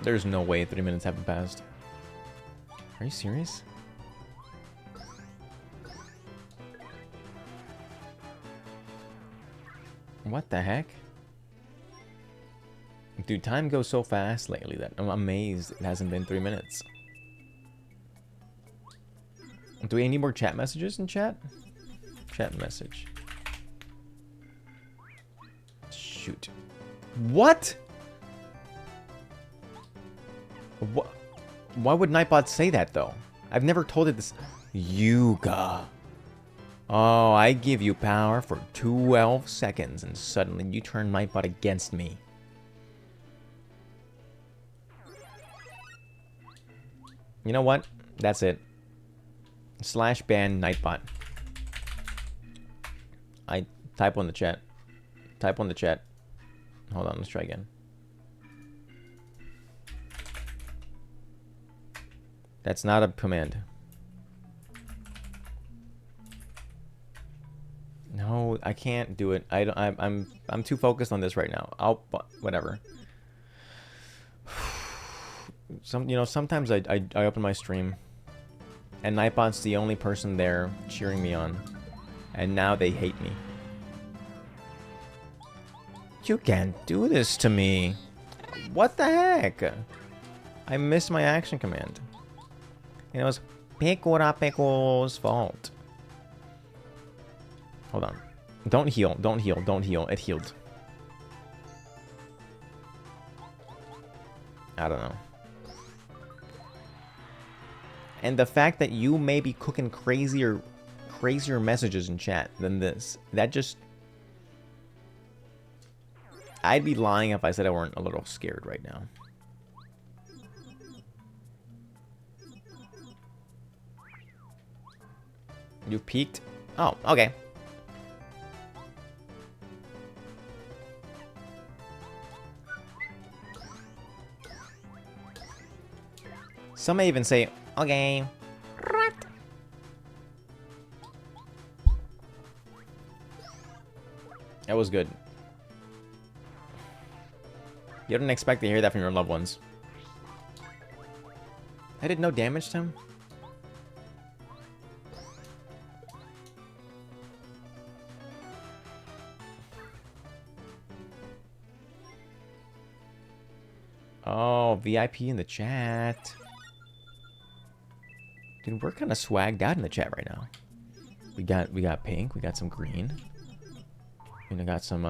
There's no way 3 minutes haven't passed. Are you serious? What the heck? Dude, time goes so fast lately that I'm amazed it hasn't been 3 minutes. Do we need more chat messages in chat? Chat message. Shoot. What? What? Why would Nightbot say that, though? I've never told it this. Yuga. Oh, I give you power for 12 seconds, and suddenly you turn Nightbot against me. You know what? That's it. / ban Nightbot. I type on the chat. Type on the chat. Hold on, let's try again. That's not a command. No, I can't do it. I'm too focused on this right now. Whatever. Sometimes I open my stream and Nightbot's the only person there cheering me on. And now they hate me. You can't do this to me. What the heck? I missed my action command. And it was Pickle's fault. Hold on. Don't heal. Don't heal. Don't heal. It healed. I don't know. And the fact that you may be cooking crazier messages in chat than this, that just... I'd be lying if I said I weren't a little scared right now. You peaked? Oh, okay. Some may even say, okay. That was good. You didn't expect to hear that from your loved ones. I did no damage to him? Oh, VIP in the chat. Dude, we're kind of swagged out in the chat right now. We got pink, we got some green. And I got some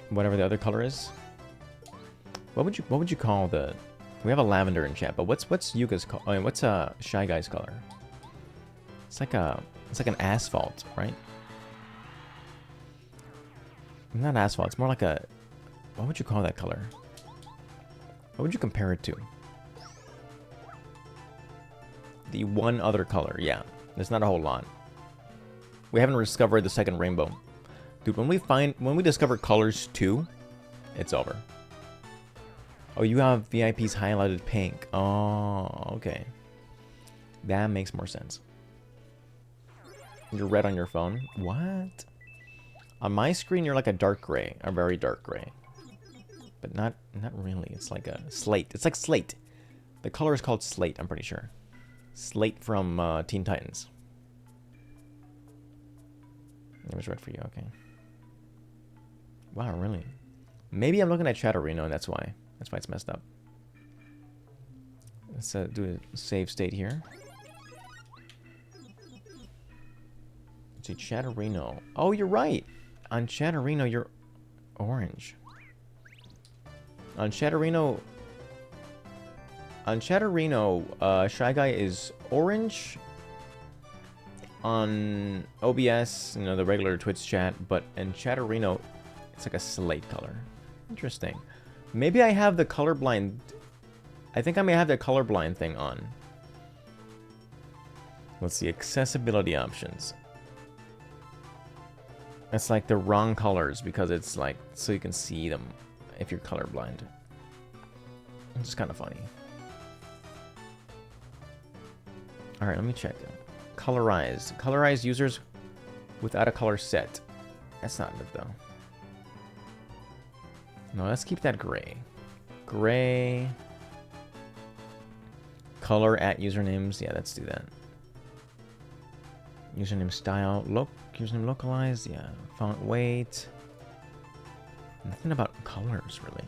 whatever the other color is. What would you call the... We have a lavender in chat, but what's Yuga's color? I mean, what's Shy Guy's color? It's like an asphalt, right? Not asphalt, it's more like a... What would you call that color? What would you compare it to? The one other color, yeah. There's not a whole lot. We haven't discovered the second rainbow. Dude, when we discover colors too, it's over. Oh, you have VIP's highlighted pink. Oh, okay. That makes more sense. You're red on your phone? What? On my screen, you're like a dark gray, a very dark gray. But not really. It's like a slate. It's like slate. The color is called slate, I'm pretty sure. Slate from Teen Titans. It was red for you, okay. Wow, really? Maybe I'm looking at Chatterino and that's why. That's why it's messed up. Let's do a save state here. Let's see, Chatterino. Oh, you're right. On Chatterino, you're orange. On Chatterino, Shy Guy is orange. On OBS, the regular Twitch chat, but in Chatterino, it's like a slate color. Interesting. Maybe I have the colorblind... I think I may have the colorblind thing on. Let's see, accessibility options. It's like the wrong colors because it's like so you can see them if you're colorblind. It's kind of funny. All right, let me check. Colorized. Colorized users without a color set. That's not good though. No, let's keep that gray. Gray. Color at usernames. Yeah, let's do that. Username style. Username localized. Yeah. Font weight. Nothing about colors, really.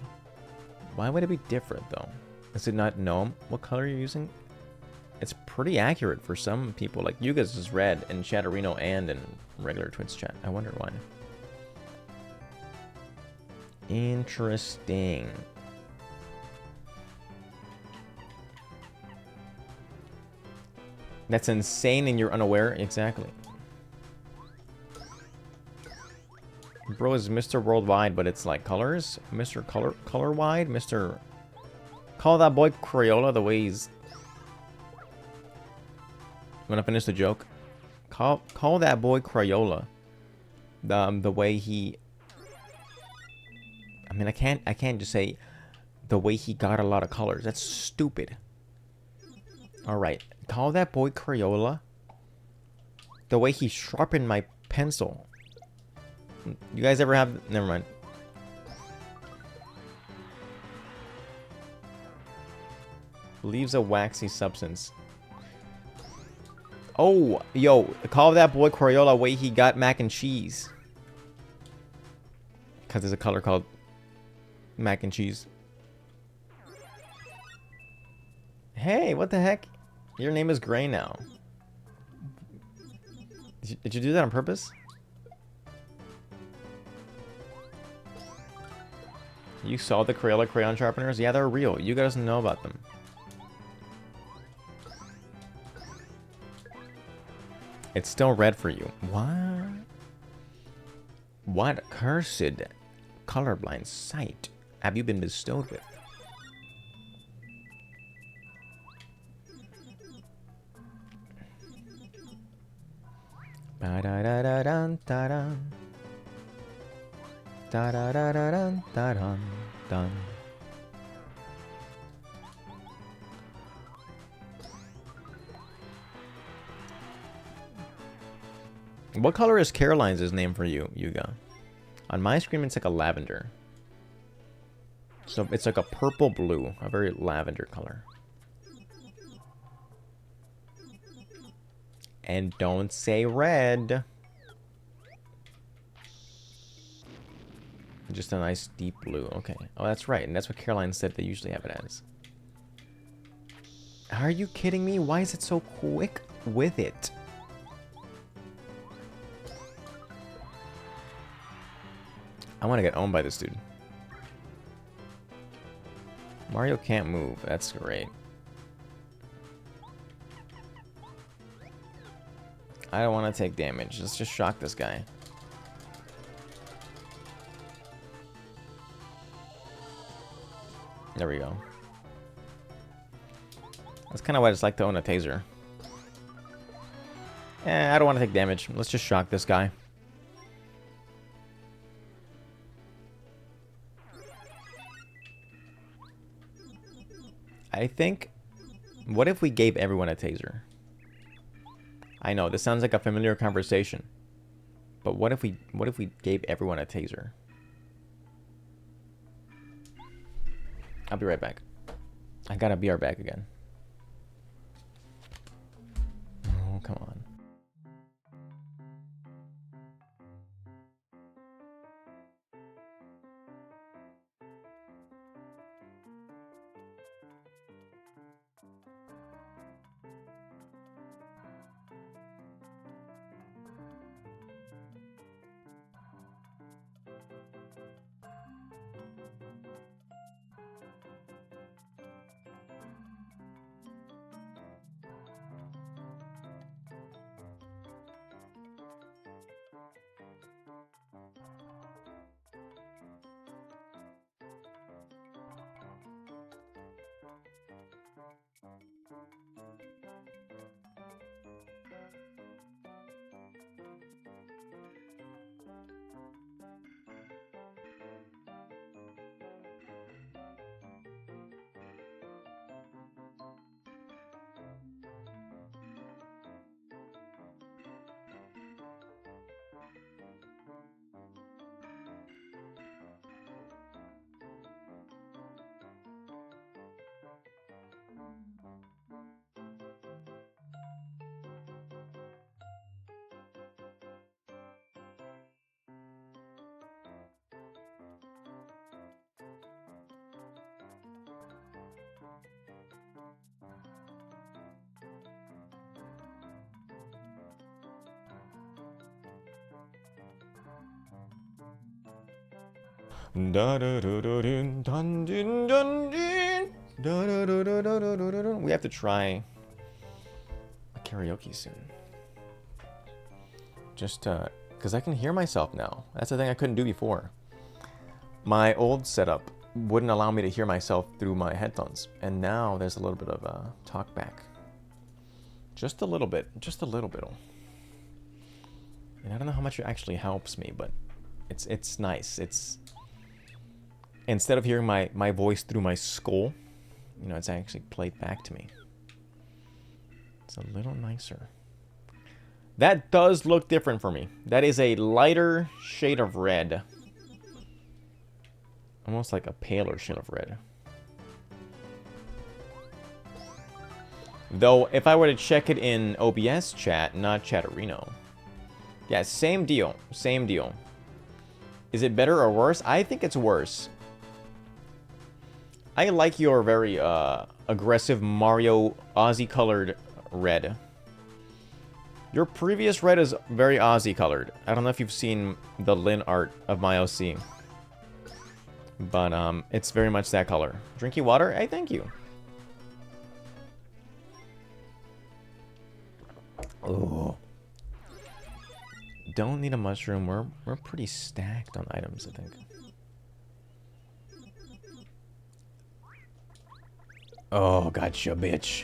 Why would it be different, though? Does it not know what color you're using? It's pretty accurate for some people. Like, Yuga's is red in Chatterino and in regular Twitch chat. I wonder why. Interesting. That's insane and you're unaware? Exactly. Bro is Mr. Worldwide, but it's like colors? Mr. Color Wide? Mr. Call that boy Crayola the way he's... Wanna finish the joke? Call that boy Crayola. The way he... I mean, I can't just say the way he got a lot of colors. That's stupid. Alright. Call that boy Crayola. The way he sharpened my pencil. You guys ever have... Never mind. Leaves a waxy substance. Oh, yo. Call that boy Crayola the way he got mac and cheese. Because there's a color called mac and cheese. Hey, what the heck? Your name is gray now. Did you do that on purpose? You saw the Crayola crayon sharpeners? Yeah, they're real. You guys know about them. It's still red for you. What? What cursed colorblind sight have you been bestowed with? Ba-da-da-da-dun-da-dun. Da-da-da-da-dun-da-dun-dun. What color is Caroline's name for you, Yuga? On my screen, it's like a lavender. So it's like a purple blue, a very lavender color. And don't say red. Just a nice deep blue. Okay. Oh, that's right. And that's what Caroline said they usually have it as. Are you kidding me? Why is it so quick with it? I want to get owned by this dude. Mario can't move. That's great. I don't want to take damage. Let's just shock this guy. There we go. That's kind of why I just like to own a taser. I don't want to take damage. Let's just shock this guy. I think... What if we gave everyone a taser? I know, this sounds like a familiar conversation. But what if we gave everyone a taser? I'll be right back. I gotta be right back again. Oh, come on. We have to try karaoke soon. Just because I can hear myself now. That's the thing I couldn't do before. My old setup wouldn't allow me to hear myself through my headphones, and now there's a little bit of talk back. Just a little bit, just a little bit. And I don't know how much it actually helps me, but it's nice. It's instead of hearing my voice through my skull, you know, it's actually played back to me. It's a little nicer. That does look different for me. That is a lighter shade of red. Almost like a paler shade of red. Though, if I were to check it in OBS chat, not Chatterino. Yeah, same deal. Same deal. Is it better or worse? I think it's worse. I like your very aggressive Mario Aussie colored red. Your previous red is very Aussie colored. I don't know if you've seen the Lin art of my OC. But it's very much that color. Drinking water? Hey, thank you. Oh. Don't need a mushroom. We're pretty stacked on items, I think. Oh, gotcha, bitch.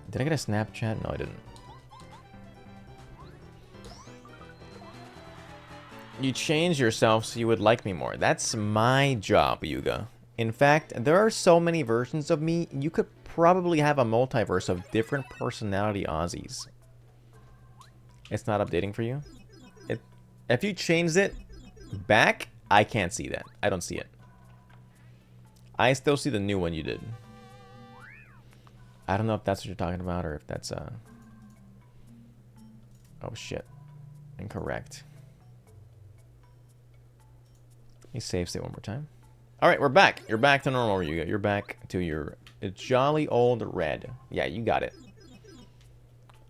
Did I get a Snapchat? No, I didn't. You change yourself so you would like me more. That's my job, Yuga. In fact, there are so many versions of me, you could probably have a multiverse of different personality Aussies. It's not updating for you? If you changed it back, I can't see that. I don't see it. I still see the new one you did. I don't know if that's what you're talking about or if that's oh shit. Incorrect. Let me save state one more time. Alright, we're back. You're back to normal, Yuga. You're back to your jolly old red. Yeah, you got it.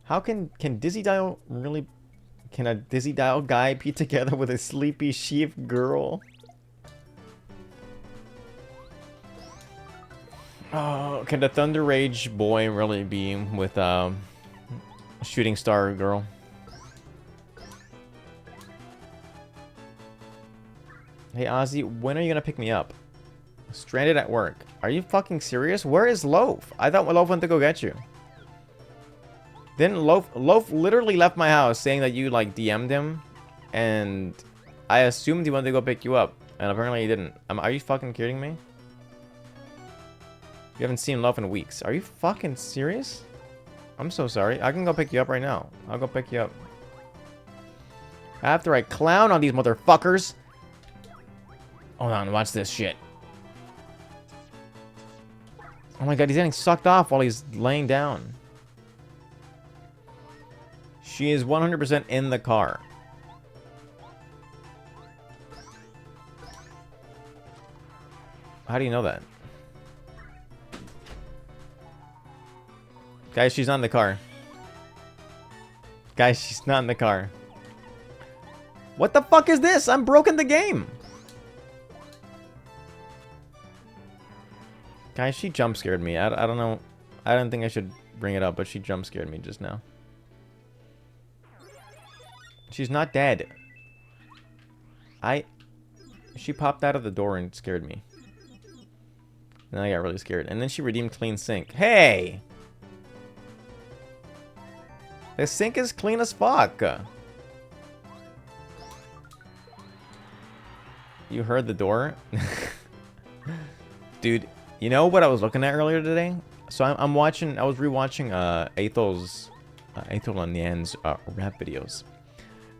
How can Dizzy Dial really... Can a Dizzy Dial guy be together with a sleepy sheep girl? Oh, can the Thunder Rage boy really be with Shooting Star girl? Hey Ozzy, when are you gonna pick me up? Stranded at work. Are you fucking serious? Where is Loaf? I thought Loaf went to go get you. Then Loaf literally left my house saying that you like DM'd him, and I assumed he wanted to go pick you up, and apparently he didn't. Are you fucking kidding me? You haven't seen Loaf in weeks. Are you fucking serious? I'm so sorry. I can go pick you up right now. I'll go pick you up. After I clown on these motherfuckers. Hold on, watch this shit. Oh my god, he's getting sucked off while he's laying down. She is 100% in the car. How do you know that? Guys, she's not in the car. Guys, she's not in the car. What the fuck is this? I'm broken the game. Guys, she jump scared me. I don't know. I don't think I should bring it up, but she jump scared me just now. She's not dead. She popped out of the door and scared me. And I got really scared. And then she redeemed clean sink. Hey! The sink is clean as fuck. You heard the door? Dude, you know what I was looking at earlier today? So I was rewatching Aethel and Yan's rap videos.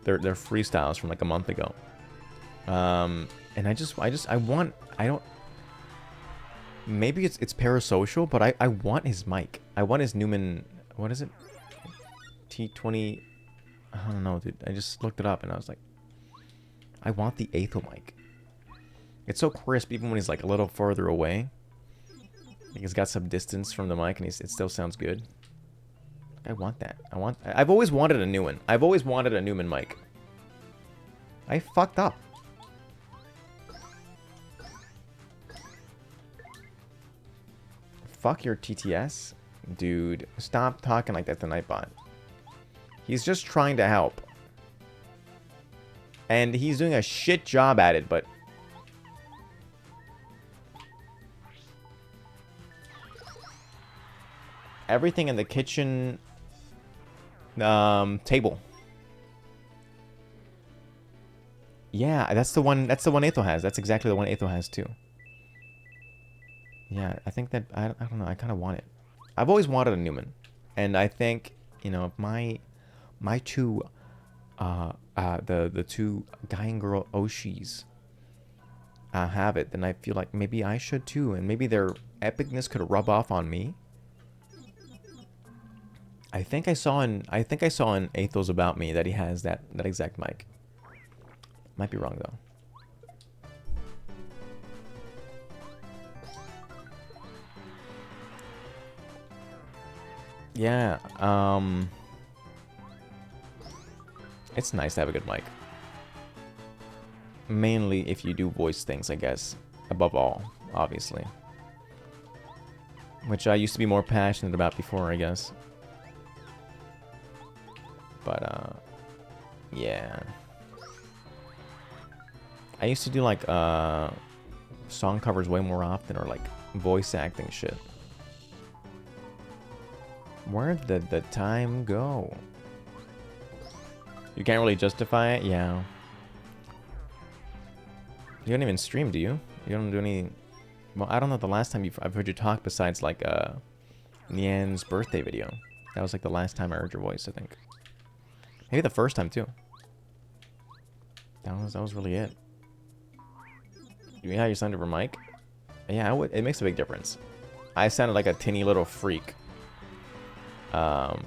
They're freestyles from like a month ago. And maybe it's parasocial, but I want his mic. I want his Newman, what is it? T20, I don't know, dude. I just looked it up and I was like, I want the Aethel mic. It's so crisp even when he's like a little further away. Like he's got some distance from the mic and it still sounds good. I want that. I've always wanted a new one. I've always wanted a Newman mic. I fucked up. Fuck your TTS. Dude, stop talking like that to Nightbot. He's just trying to help. And he's doing a shit job at it, but... everything in the kitchen... table. Yeah, that's the one Aetho has. That's exactly the one Aetho has, too. Yeah, I think that... I don't know, I kind of want it. I've always wanted a Newman. And I think, you know, if my two... the two guy and girl Oshis have it, then I feel like maybe I should too, and maybe their epicness could rub off on me. I think I saw in Aethel's About Me that he has that exact mic. Might be wrong though. Yeah, it's nice to have a good mic. Mainly if you do voice things, I guess. Above all, obviously. Which I used to be more passionate about before, I guess. But, yeah. I used to do, like, song covers way more often, or, like, voice acting shit. Where did the time go? You can't really justify it? Yeah. You don't even stream, do you? You don't do any... Well, I don't know the last time I've heard you talk besides, like, Nian's birthday video. That was, like, the last time I heard your voice, I think. Maybe the first time, too. That was really it. You mean how you sound over mic? Yeah, it makes a big difference. I sounded like a tinny little freak. Back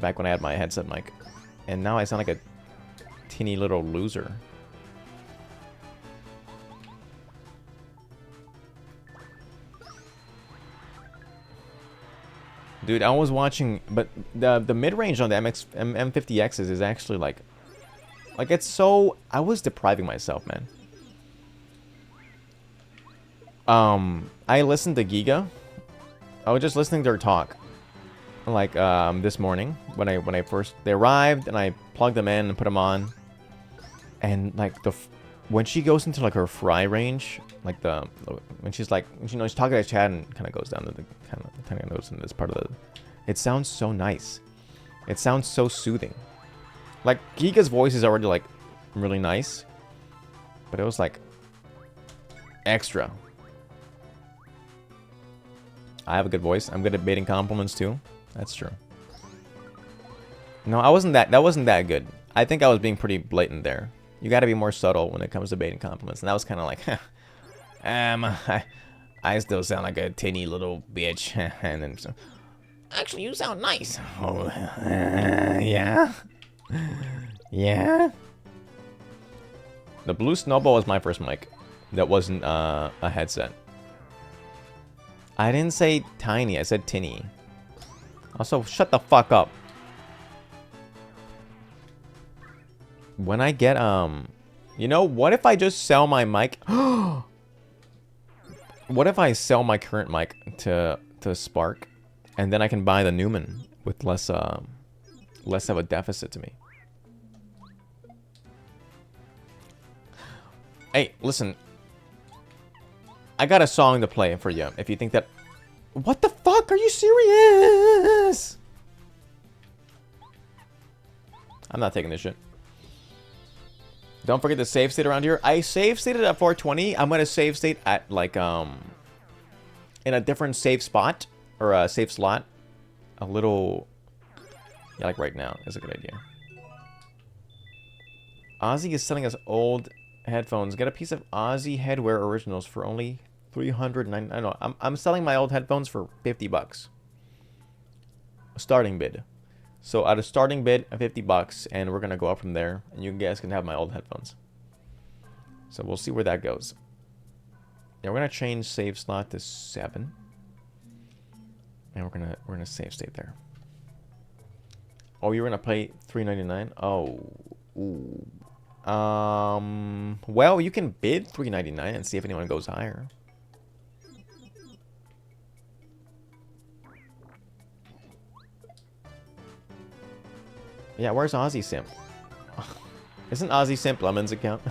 when I had my headset mic. And now I sound like a teeny little loser. Dude, I was watching, but the mid-range on the M50Xs is actually like it's so... I was depriving myself, man. I listened to Giga. I was just listening to her talk. Like, this morning, when they arrived, and I plugged them in and put them on. And, like, when she goes into, like, her fry range, like, when she's, like, you know, she's talking to Chad and kind of goes down to the, kind of goes into this part of the, it sounds so nice. It sounds so soothing. Like, Giga's voice is already, like, really nice. But it was, like, extra. I have a good voice. I'm good at baiting compliments, too. That's true. No, that wasn't that good. I think I was being pretty blatant there. You gotta be more subtle when it comes to baiting compliments. And that was kind of like, I still sound like a tinny little bitch. And then, so, actually, you sound nice. Oh, yeah? Yeah? The Blue Snowball was my first mic. That wasn't a headset. I didn't say tiny, I said tinny. Also, shut the fuck up. When I get, you know, what if I just sell my mic? What if I sell my current mic to Spark, and then I can buy the Newman with less of a deficit to me? Hey, listen. I got a song to play for you, if you think that... What the fuck? Are you serious? I'm not taking this shit. Don't forget to save state around here. I save stated at 420. I'm going to save state at, like, in a different save spot. Or a save slot. A little... Yeah, like right now. That's a good idea. Ozzy is selling us old headphones. Get a piece of Ozzy Headwear Originals for only... $309. I don't know. I'm selling my old headphones for $50. Starting bid. So at a starting bid of $50, and we're gonna go up from there, and you guys can have my old headphones. So we'll see where that goes. Yeah, we're gonna change save slot to 7, and we're gonna save state there. Oh, you're gonna pay $3.99? Oh. Ooh. Well, you can bid $3.99 and see if anyone goes higher. Yeah, where's Aussie Simp? Isn't Aussie Simp Lemon's account?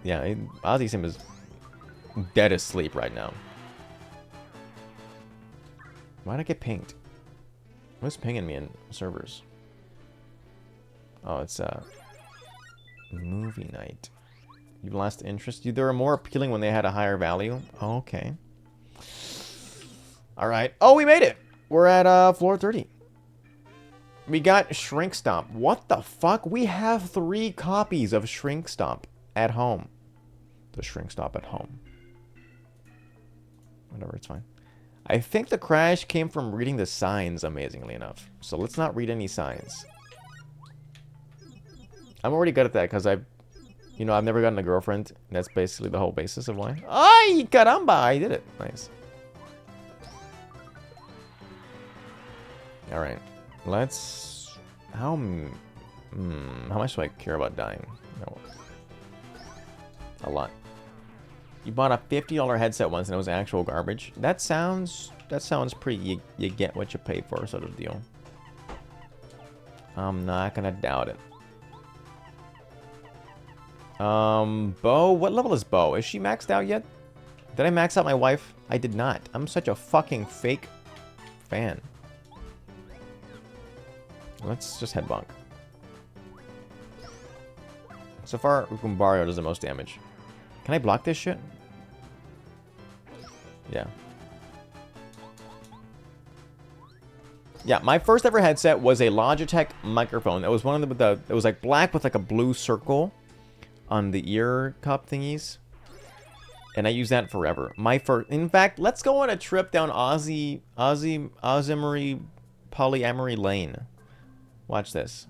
Yeah, Aussie Simp is dead asleep right now. Why'd I get pinged? What's pinging me in servers? Oh, it's movie night. You lost interest? They were more appealing when they had a higher value? Oh, okay. Alright. Oh, we made it! We're at floor 30. We got Shrink Stomp. What the fuck? We have 3 copies of Shrink Stomp at home. The Shrink Stomp at home. Whatever, it's fine. I think the crash came from reading the signs, amazingly enough. So let's not read any signs. I'm already good at that because I've never gotten a girlfriend. And that's basically the whole basis of why. Ay, caramba! I did it. Nice. Alright. Let's... How much do I care about dying? No. A lot. You bought a $50 headset once and it was actual garbage. That sounds pretty you get what you pay for sort of deal. I'm not gonna doubt it. Bo, what level is Bo? Is she maxed out yet? Did I max out my wife? I did not. I'm such a fucking fake fan. Let's just head bonk. So far, Ukumbario does the most damage. Can I block this shit? Yeah. Yeah, my first ever headset was a Logitech microphone. It was one of the it was like black with like a blue circle on the ear cup thingies. And I used that forever. In fact, let's go on a trip down Ozymory Polyamory Lane. Watch this.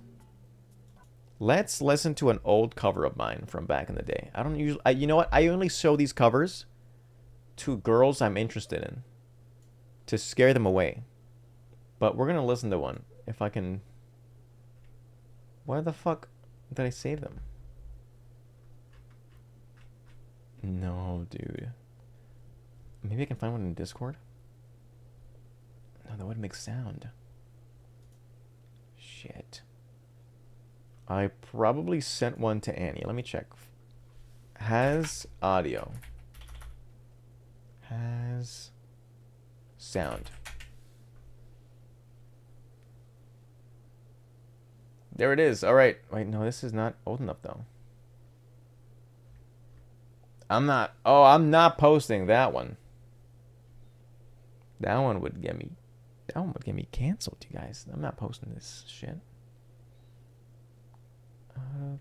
Let's listen to an old cover of mine from back in the day. I don't usually... you know what? I only show these covers to girls I'm interested in. To scare them away. But we're going to listen to one. If I can... Where the fuck did I save them? No, dude. Maybe I can find one in Discord? No, that wouldn't make sound. Shit. I probably sent one to Annie. Let me check. Has audio. Has sound. There it is. All right. Wait, no, this is not old enough though. I'm not posting that one. That one would get me canceled, you guys. I'm not posting this shit. How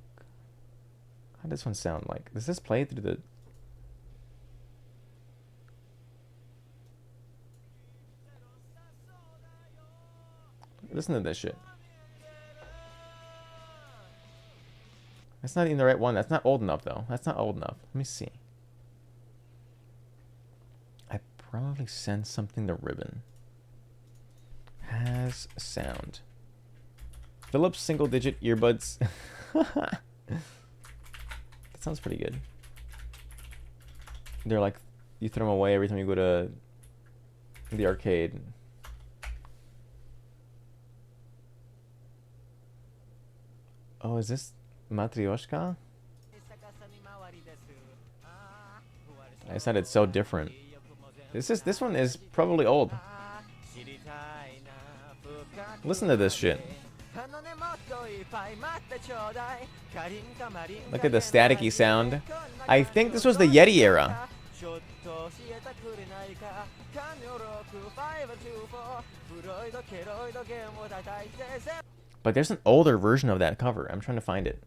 does this one sound like? Does this play through the... Listen to this shit. That's not even the right one. That's not old enough, though. That's not old enough. Let me see. I probably sent something to Ribbon. Has sound. Philips single-digit earbuds. That sounds pretty good. They're like, you throw them away every time you go to the arcade. Oh, is this Matryoshka? I said it's so different. This one is probably old. Listen to this shit. Look at the staticky sound. I think this was the Yeti era. But there's an older version of that cover. I'm trying to find it.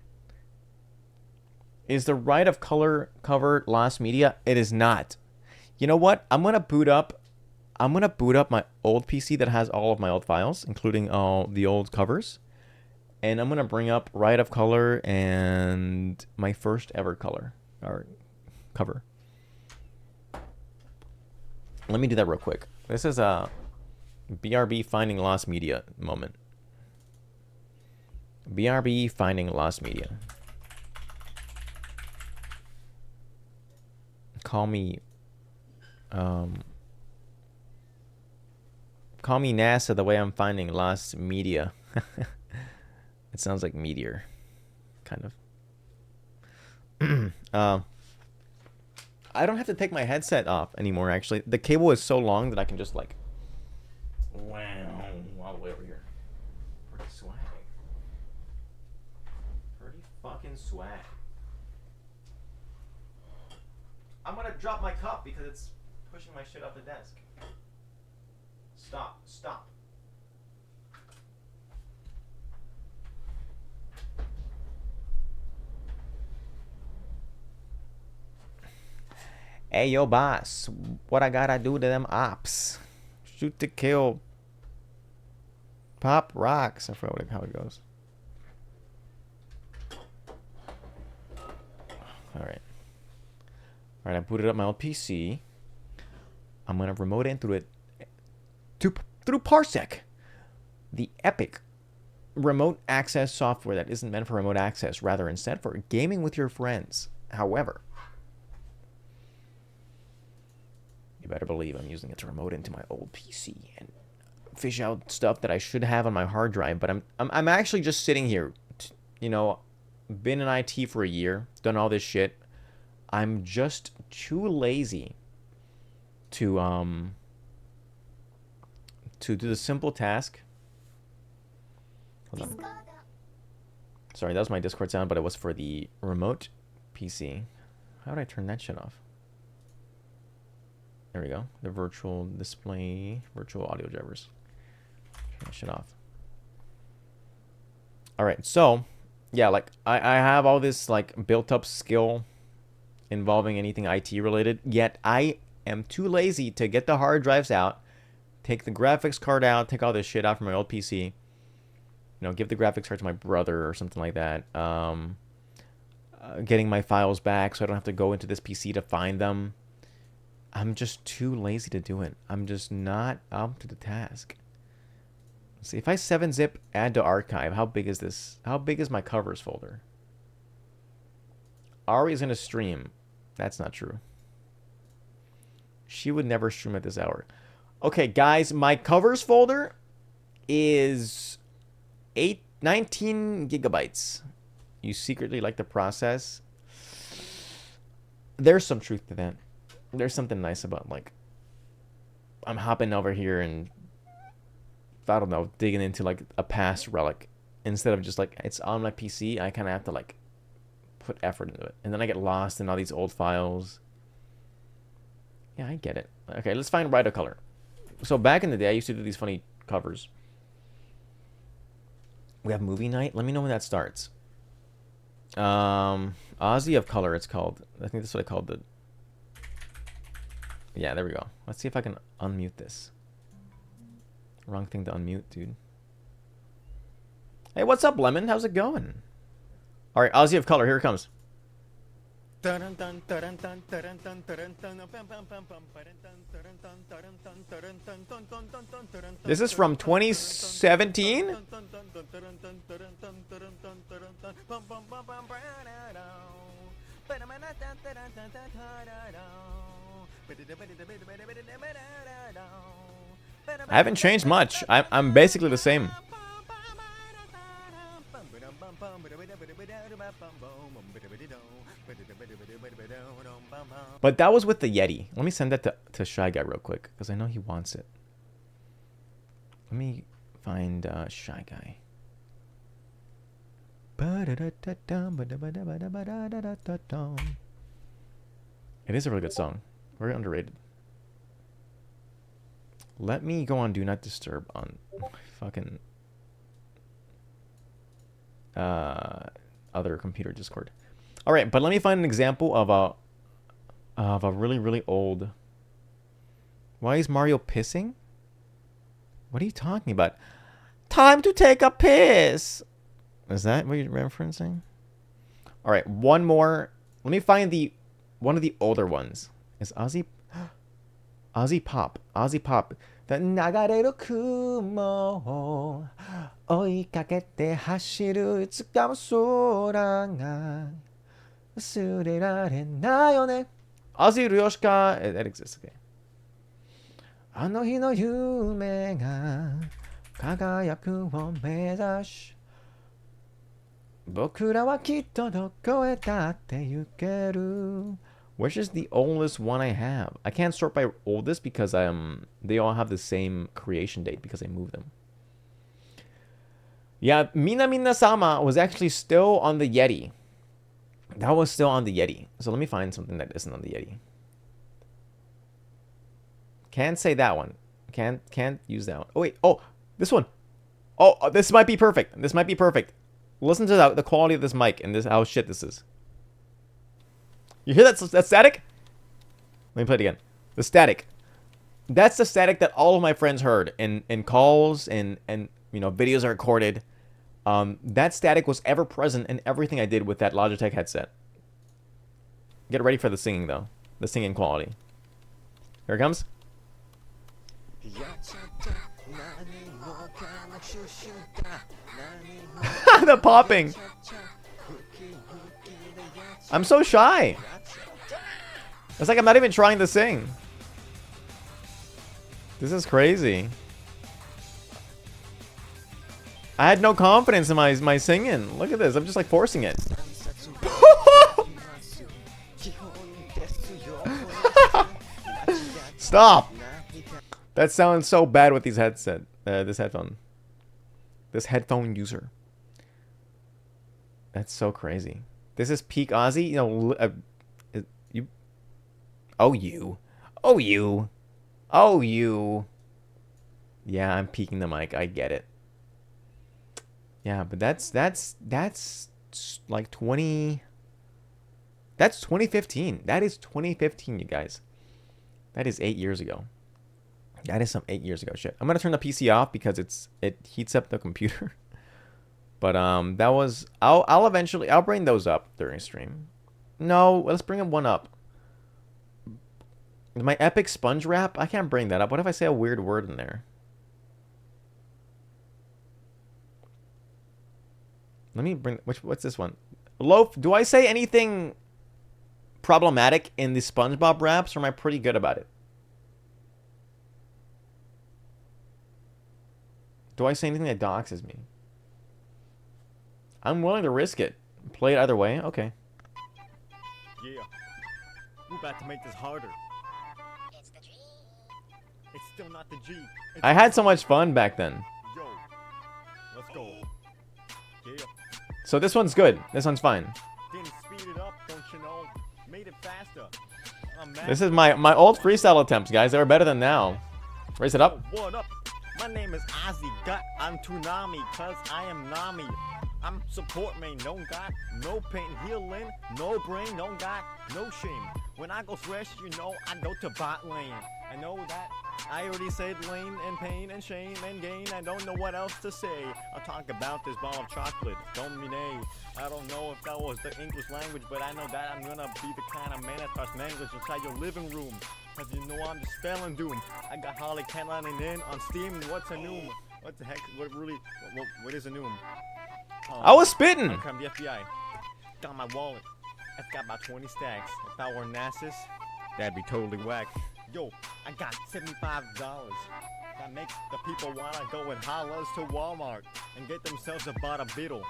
Is the Right of Color cover Lost Media? It is not. You know what? I'm gonna boot up my old PC that has all of my old files, including all the old covers. And I'm gonna bring up Right of Color and my first ever color or cover. Let me do that real quick. This is BRB finding lost media moment. BRB finding lost media. Call me NASA the way I'm finding lost media. It sounds like meteor, kind of. I don't have to take my headset off anymore, actually. The cable is so long that I can just, like, wow, all the way over here. Pretty swag. Pretty fucking swag. I'm gonna drop my cup because it's pushing my shit off the desk. Stop. Stop. Hey, yo, boss. What I gotta do to them ops? Shoot to kill. Pop rocks. I forgot how it goes. Alright. Alright, I booted up my old PC. I'm gonna remote in through it. Through Parsec. The epic remote access software that isn't meant for remote access, rather instead for gaming with your friends. However, you better believe I'm using it to remote into my old PC and fish out stuff that I should have on my hard drive. But I'm actually just sitting here, you know, been in IT for a year, done all this shit. I'm just too lazy to do the simple task. Hold on. Sorry, that was my Discord sound, but it was for the remote PC. How would I turn that shit off? There we go. The virtual display, virtual audio drivers. Turn that shit off. Alright, so, yeah, like, I have all this, like, built-up skill involving anything IT related, yet I am too lazy to get the hard drives out, take the graphics card out, take all this shit out from my old PC, you know, give the graphics card to my brother or something like that, getting my files back so I don't have to go into this PC to find them. I'm just too lazy to do it. I'm just not up to the task. Let's see, if I 7-zip add to archive, how big is this? How big is my covers folder? Ari's gonna stream. That's not true. She would never stream at this hour. Okay, guys, my covers folder is 19 gigabytes. You secretly like the process? There's some truth to that. There's something nice about, like, I'm hopping over here and, I don't know, digging into, like, a past relic. Instead of just, like, it's on my PC, I kind of have to, like, put effort into it. And then I get lost in all these old files. Yeah, I get it. Okay, let's find Ride a Color. So back in the day, I used to do these funny covers. We have movie night. Let me know when that starts. Ozzy of Color, it's called. I think that's what I called it. Yeah, there we go. Let's see if I can unmute this. Wrong thing to unmute, dude. Hey, what's up, Lemon? How's it going? All right, Ozzy of Color, here it comes. This is from 2017? I haven't changed much. I'm basically the same. But that was with the Yeti. Let me send that to Shy Guy real quick, because I know he wants it. Let me find Shy Guy. It is a really good song. Very underrated. Let me go on Do Not Disturb on fucking other computer Discord. All right, but let me find an example of a really, really old. Why is Mario pissing? What are you talking about? Time to take a piss. Is that what you're referencing? All right, one more. Let me find one of the older ones. Is Ozzy Aussie pop. Aussie pop. The 流れる雲を追いかけて走るいつかも空が忘れられないよね。Aussie Ryoshka. That exists. Okay. あの日の夢が輝くを目指し僕らはきっとどこへだって行ける Which is the oldest one I have? I can't sort by oldest because they all have the same creation date because I moved them. Yeah, Mina Mina Sama was actually still on the Yeti. That was still on the Yeti. So let me find something that isn't on the Yeti. Can't say that one. Can't use that one. Oh wait. Oh, this one. Oh, this might be perfect. This might be perfect. Listen to the quality of this mic and this how shit this is. You hear that static? Let me play it again. The static. That's the static that all of my friends heard in calls and you know videos are recorded. That static was ever present in everything I did with that Logitech headset. Get ready for the singing though. The singing quality. Here it comes. The popping. I'm so shy. It's like I'm not even trying to sing. This is crazy. I had no confidence in my singing. Look at this. I'm just like forcing it. Stop. That sounds so bad with these this headphone user. That's so crazy. This is peak Aussie. You know, you. Oh you. Oh you. Oh you. Yeah, I'm peaking the mic. I get it. Yeah, but that's like 20. That's 2015. That is 2015, you guys. That is 8 years ago. That is some 8 years ago shit. I'm gonna turn the PC off because it heats up the computer. But that was I'll eventually bring those up during stream. No, let's bring one up. My epic sponge wrap. I can't bring that up. What if I say a weird word in there? Let me bring what's this one? Loaf. Do I say anything problematic in the SpongeBob raps, or am I pretty good about it? Do I say anything that doxes me? I'm willing to risk it. Play it either way. Okay. Yeah. We're about to make this harder. It's the dream. It's still not the G. I had so much fun back then. Yo. Let's go. Yeah. So this one's good. This one's fine. Didn't speed it up, don't you know? Made it faster. This is my old freestyle attempts, guys. They were better than now. Raise it up. What up? My name is Ozzy. I'm Toonami, cause I am Nami. I'm support main, no got, no pain, healing, no brain, no got, no shame. When I go thresh, you know I go to bot lane. I know that I already said lane and pain and shame and gain. I don't know what else to say. I'll talk about this ball of chocolate. Don't mean I don't know if that was the English language, but I know that I'm gonna be the kind of man that starts language inside your living room. Cause you know I'm just spelling doom. I got Holly Catlining in on Steam. What's a noom? What the heck? What is a noom? I was spitting. I'm from the FBI. Got my wallet. It's got about 20 stacks. If I were Nasus, that'd be totally whack. Yo, I got $75. That makes the people wanna go and hollers to Walmart and get themselves a bada beetle.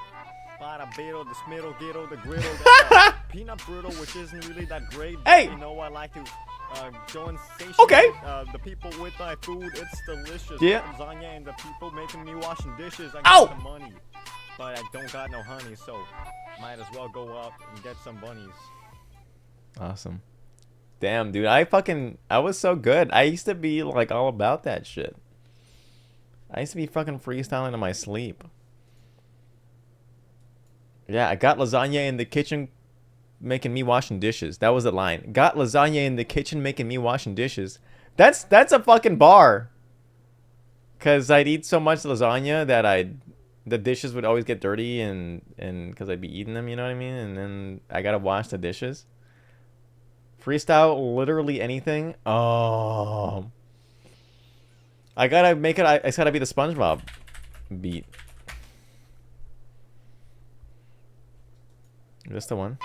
Bada beetle, the smiddle, gittle, the griddle, the peanut brittle, which isn't really that great. But Hey! you know I like to join station. Okay. The people with my food, it's delicious. Yeah. Lasagna and the people making me washing dishes. I Ow! got the money. But I don't got no honey, so might as well go out and get some bunnies. Awesome. Damn, dude. I was so good. I used to be like all about that shit. I used to be fucking freestyling in my sleep. Yeah, I got lasagna in the kitchen making me washing dishes. That was the line. Got lasagna in the kitchen making me washing dishes. That's a fucking bar. Cause I'd eat so much lasagna that the dishes would always get dirty and because I'd be eating them, you know what I mean? And then I gotta wash the dishes. Freestyle literally anything. Oh. I gotta make it. It's gotta be the SpongeBob beat. Is this the one?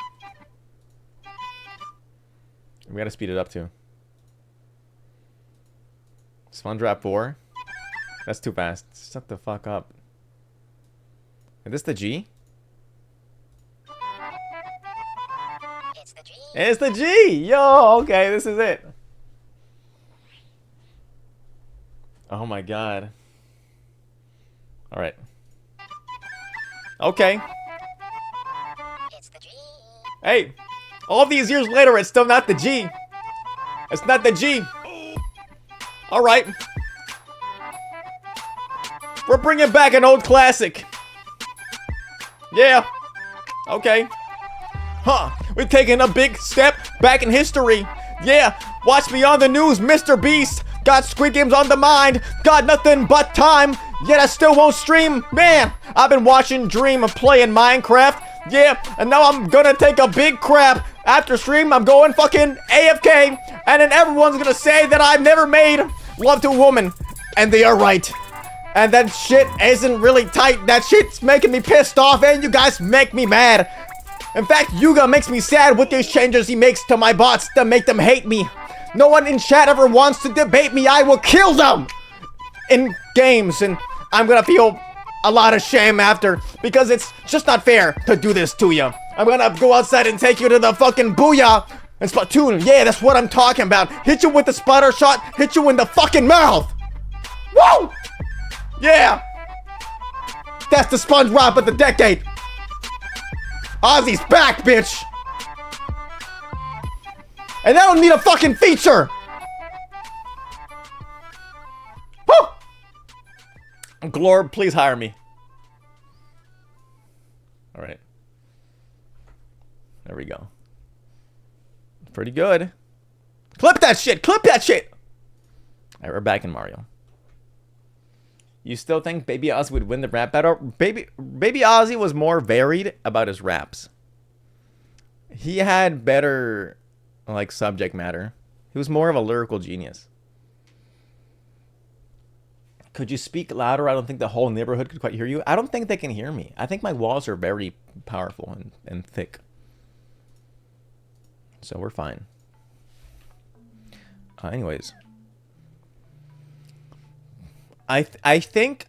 We gotta speed it up too. SpongeBob 4? That's too fast. Shut the fuck up. Is this the G? It's the G. It's the G! Yo, okay, this is it. Oh my god. Alright. Okay. It's the G. Hey! All these years later, it's still not the G. It's not the G. Alright. We're bringing back an old classic. Yeah. Okay. Huh. We've taken a big step back in history. Yeah. Watch me on the news, Mr. Beast. Got Squid Games on the mind. Got nothing but time. Yet I still won't stream. Man, I've been watching Dream of playing Minecraft. Yeah, and now I'm gonna take a big crap. After stream, I'm going fucking AFK. And then everyone's gonna say that I've never made love to a woman. And they are right. And that shit isn't really tight. That shit's making me pissed off, and you guys make me mad. In fact, Yuga makes me sad with these changes he makes to my bots to make them hate me. No one in chat ever wants to debate me. I will kill them in games, and I'm gonna feel a lot of shame after, because it's just not fair to do this to you. I'm gonna go outside and take you to the fucking booyah and Splatoon. Yeah, that's what I'm talking about. Hit you with the splatter shot, hit you in the fucking mouth. Whoa! Yeah! That's the SpongeBob of the decade. Ozzy's back, bitch! And I don't need a fucking feature! Woo! Glorb, please hire me. Alright. There we go. Pretty good. Clip that shit! Clip that shit! Alright, we're back in Mario. You still think Baby Ozzy would win the rap battle? Baby Ozzy was more varied about his raps. He had better, like, subject matter. He was more of a lyrical genius. Could you speak louder? I don't think the whole neighborhood could quite hear you. I don't think they can hear me. I think my walls are very powerful and thick. So we're fine. Anyways. I think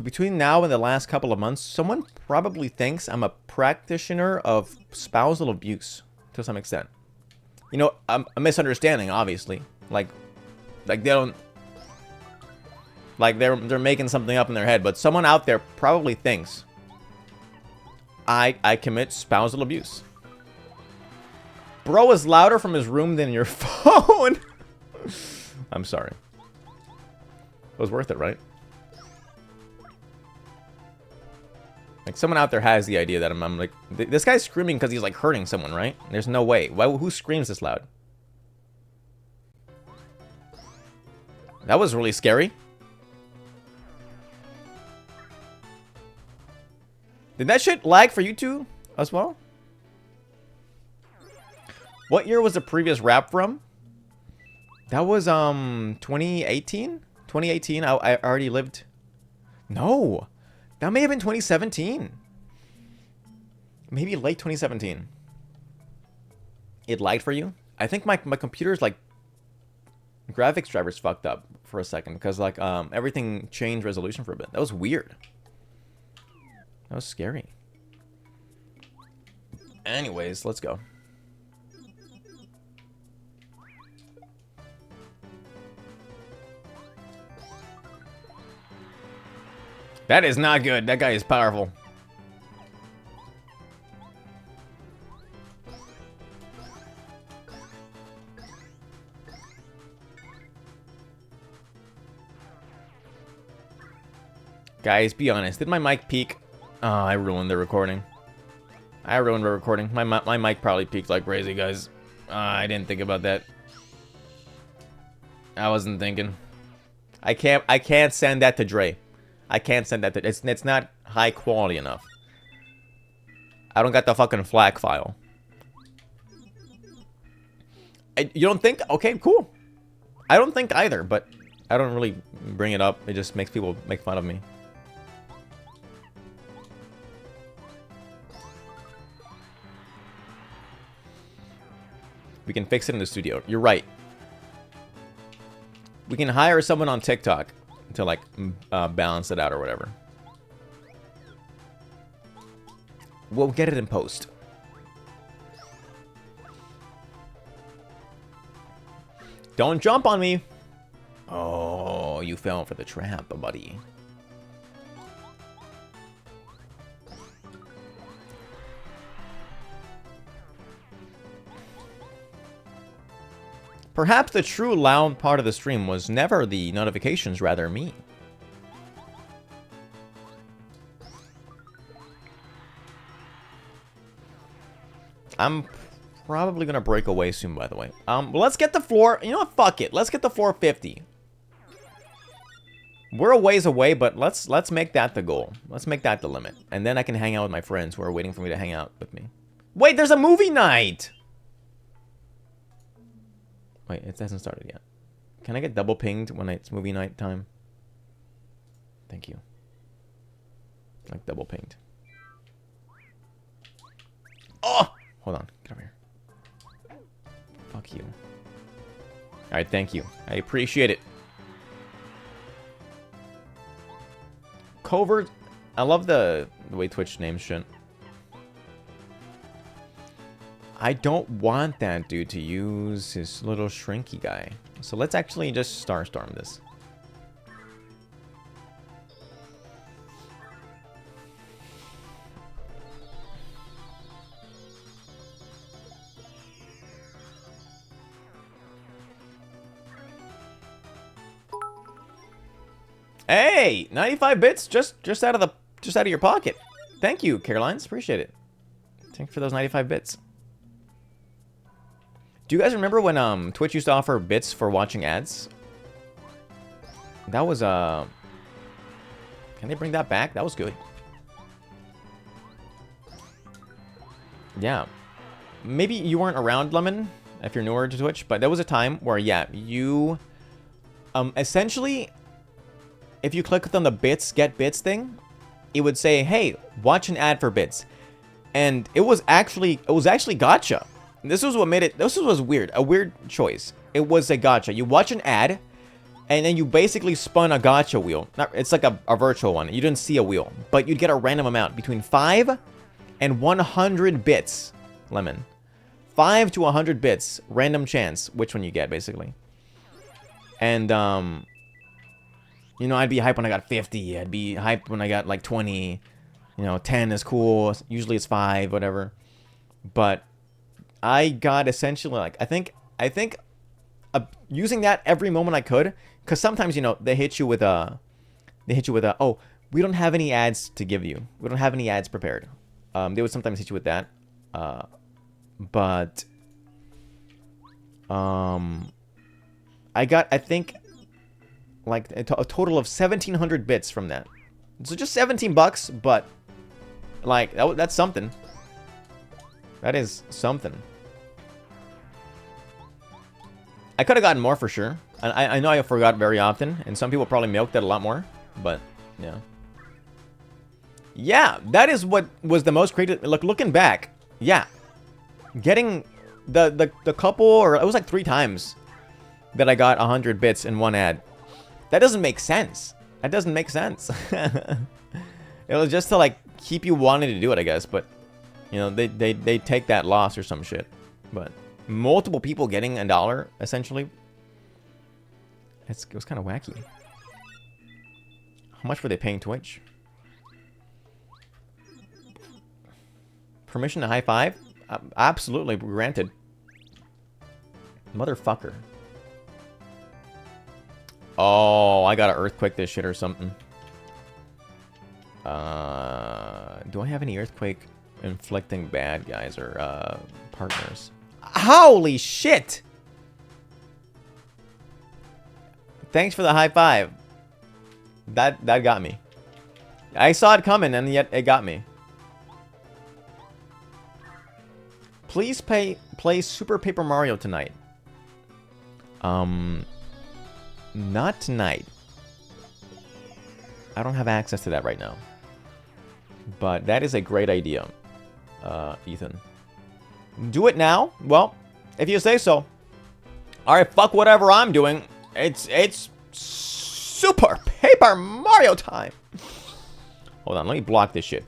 between now and the last couple of months, someone probably thinks I'm a practitioner of spousal abuse to some extent. You know, a misunderstanding, obviously. Like they don't, like they're making something up in their head, but someone out there probably thinks I commit spousal abuse. Bro is louder from his room than your phone. I'm sorry. It was worth it, right? Like, someone out there has the idea that I'm like, this guy's screaming because he's like hurting someone, right? There's no way. Who screams this loud? That was really scary. Did that shit lag for you two as well? What year was the previous rap from? That was 2018? 2018, I already lived. No, that may have been 2017. Maybe late 2017. It lagged for you? I think my computer's like graphics drivers fucked up for a second because like everything changed resolution for a bit. That was weird. That was scary. Anyways, let's go. That is not good. That guy is powerful. Guys, be honest. Did my mic peak? Oh, I ruined the recording. I ruined the recording. My mic probably peaked like crazy, guys. I didn't think about that. I wasn't thinking. I can't send that to Dre. I can't send that to... It's not high quality enough. I don't got the fucking FLAC file. You don't think? Okay, cool. I don't think either, but I don't really bring it up. It just makes people make fun of me. We can fix it in the studio. You're right. We can hire someone on TikTok to, like, balance it out or whatever. We'll get it in post. Don't jump on me. Oh, you fell for the trap, buddy. Perhaps the true loud part of the stream was never the notifications, rather me. I'm probably gonna break away soon, by the way. Let's get the floor. You know what? Fuck it. Let's get the 450. We're a ways away, but let's make that the goal. Let's make that the limit, and then I can hang out with my friends who are waiting for me to hang out with me. Wait, there's a movie night. Wait, it hasn't started yet. Can I get double pinged when it's movie night time? Thank you. Like double pinged. Oh! Hold on. Get over here. Fuck you. Alright, thank you. I appreciate it. Covert. I love the way Twitch names shit. I don't want that dude to use his little shrinky guy. So let's actually just Starstorm this. Hey, 95 bits just out of your pocket. Thank you, Carolines. Appreciate it. Thanks for those 95 bits. Do you guys remember when Twitch used to offer bits for watching ads? That was can they bring that back? That was good. Yeah. Maybe you weren't around, Lemon, if you're newer to Twitch, but there was a time where, yeah, you essentially, if you clicked on the bits, get bits thing, it would say, hey, watch an ad for bits. And it was actually gotcha. This was what made it, this was weird, a weird choice. It was a gotcha. You watch an ad, and then you basically spun a gotcha wheel. It's like a virtual one. You didn't see a wheel, but you'd get a random amount between 5 and 100 bits, Lemon. 5 to 100 bits, random chance, which one you get, basically. And, you know, I'd be hyped when I got 50. I'd be hyped when I got, like, 20. You know, 10 is cool. Usually it's 5, whatever. But I got essentially, like, I think using that every moment I could, because sometimes, you know, they hit you with a, oh, we don't have any ads to give you. We don't have any ads prepared. They would sometimes hit you with that. But I got, I think, like, a total of 1,700 bits from that. So just 17 bucks, but, like, that's something. That is something. I could have gotten more for sure. I know I forgot very often, and some people probably milked it a lot more, but, yeah. Yeah, that is what was the most creative. Look, looking back, yeah. Getting the couple, or it was like 3 times that I got 100 bits in one ad. That doesn't make sense. That doesn't make sense. It was just to, like, keep you wanting to do it, I guess, but, you know, they take that loss or some shit. But multiple people getting $1, essentially. It was kind of wacky. How much were they paying Twitch? Permission to high five? Absolutely, granted. Motherfucker. Oh, I gotta earthquake this shit or something. Do I have any earthquake inflicting bad guys or partners? Holy shit! Thanks for the high five. That got me. I saw it coming, and yet it got me. Please play Super Paper Mario tonight. Not tonight. I don't have access to that right now. But that is a great idea, Ethan. Do it now? Well, if you say so. Alright, fuck whatever I'm doing. It's Super Paper Mario time. Hold on, let me block this shit.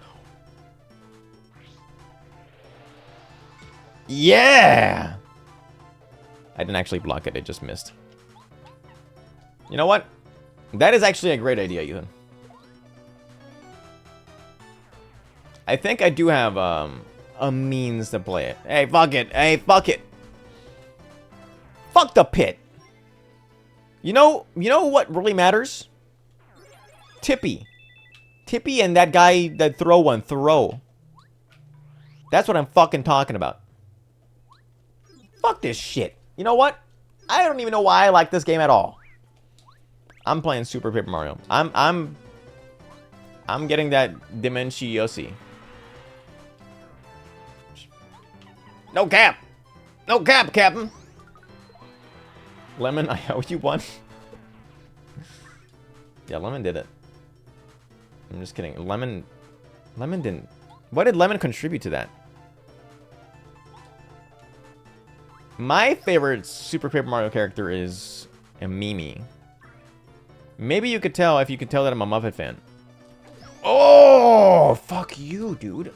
Yeah! I didn't actually block it, it just missed. You know what? That is actually a great idea, Ethan. I think I do have a means to play it. Hey, fuck it. Hey, fuck it. Fuck the pit. You know what really matters? Tippy. Tippy and that guy that throw. That's what I'm fucking talking about. Fuck this shit. You know what? I don't even know why I like this game at all. I'm playing Super Paper Mario. I'm getting that Dimensiosi. No cap. No cap, Captain. Lemon, I owe you one. Yeah, Lemon did it. I'm just kidding. Lemon didn't. What did Lemon contribute to that? My favorite Super Paper Mario character is a Mimi. Maybe you could tell if you could tell that I'm a Muppet fan. Oh, fuck you, dude.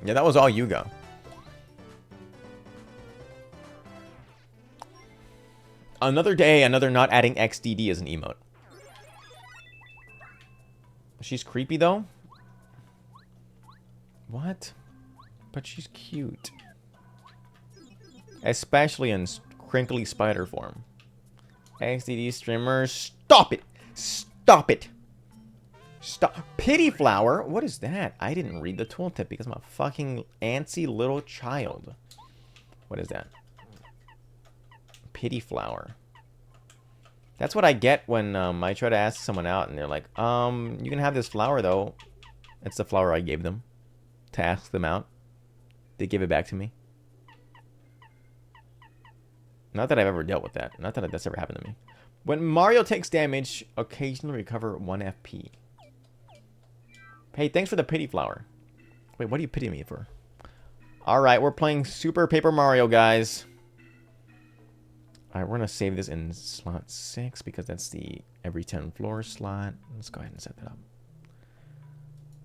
Yeah, that was all you got. Another day, another not adding XDD as an emote. She's creepy, though? What? But she's cute. Especially in crinkly spider form. XDD streamers, stop it! Stop it! Stop. Pity flower? What is that? I didn't read the tooltip because I'm a fucking antsy little child. What is that? Pity flower. That's what I get when I try to ask someone out and they're like, you can have this flower though. It's the flower I gave them to ask them out. They give it back to me. Not that I've ever dealt with that. Not that that's ever happened to me. When Mario takes damage, occasionally recover 1 FP. Hey, thanks for the pity flower. Wait, what do you pity me for? Alright, we're playing Super Paper Mario, guys. Alright, we're going to save this in slot 6 because that's the every 10 floor slot. Let's go ahead and set that up.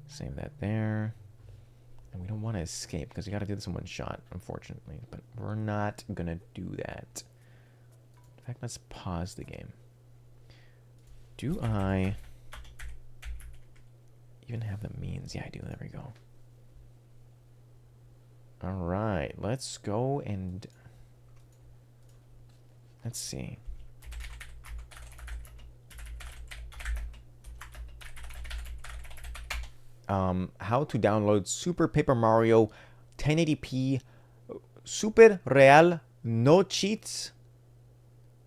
Save that there. And we don't want to escape because we got to do this in one shot, unfortunately. But we're not going to do that. In fact, let's pause the game. Do I even have the means? Yeah, I do. There we go. Alright, let's go and... Let's see. How to download Super Paper Mario 1080p Super Real No Cheats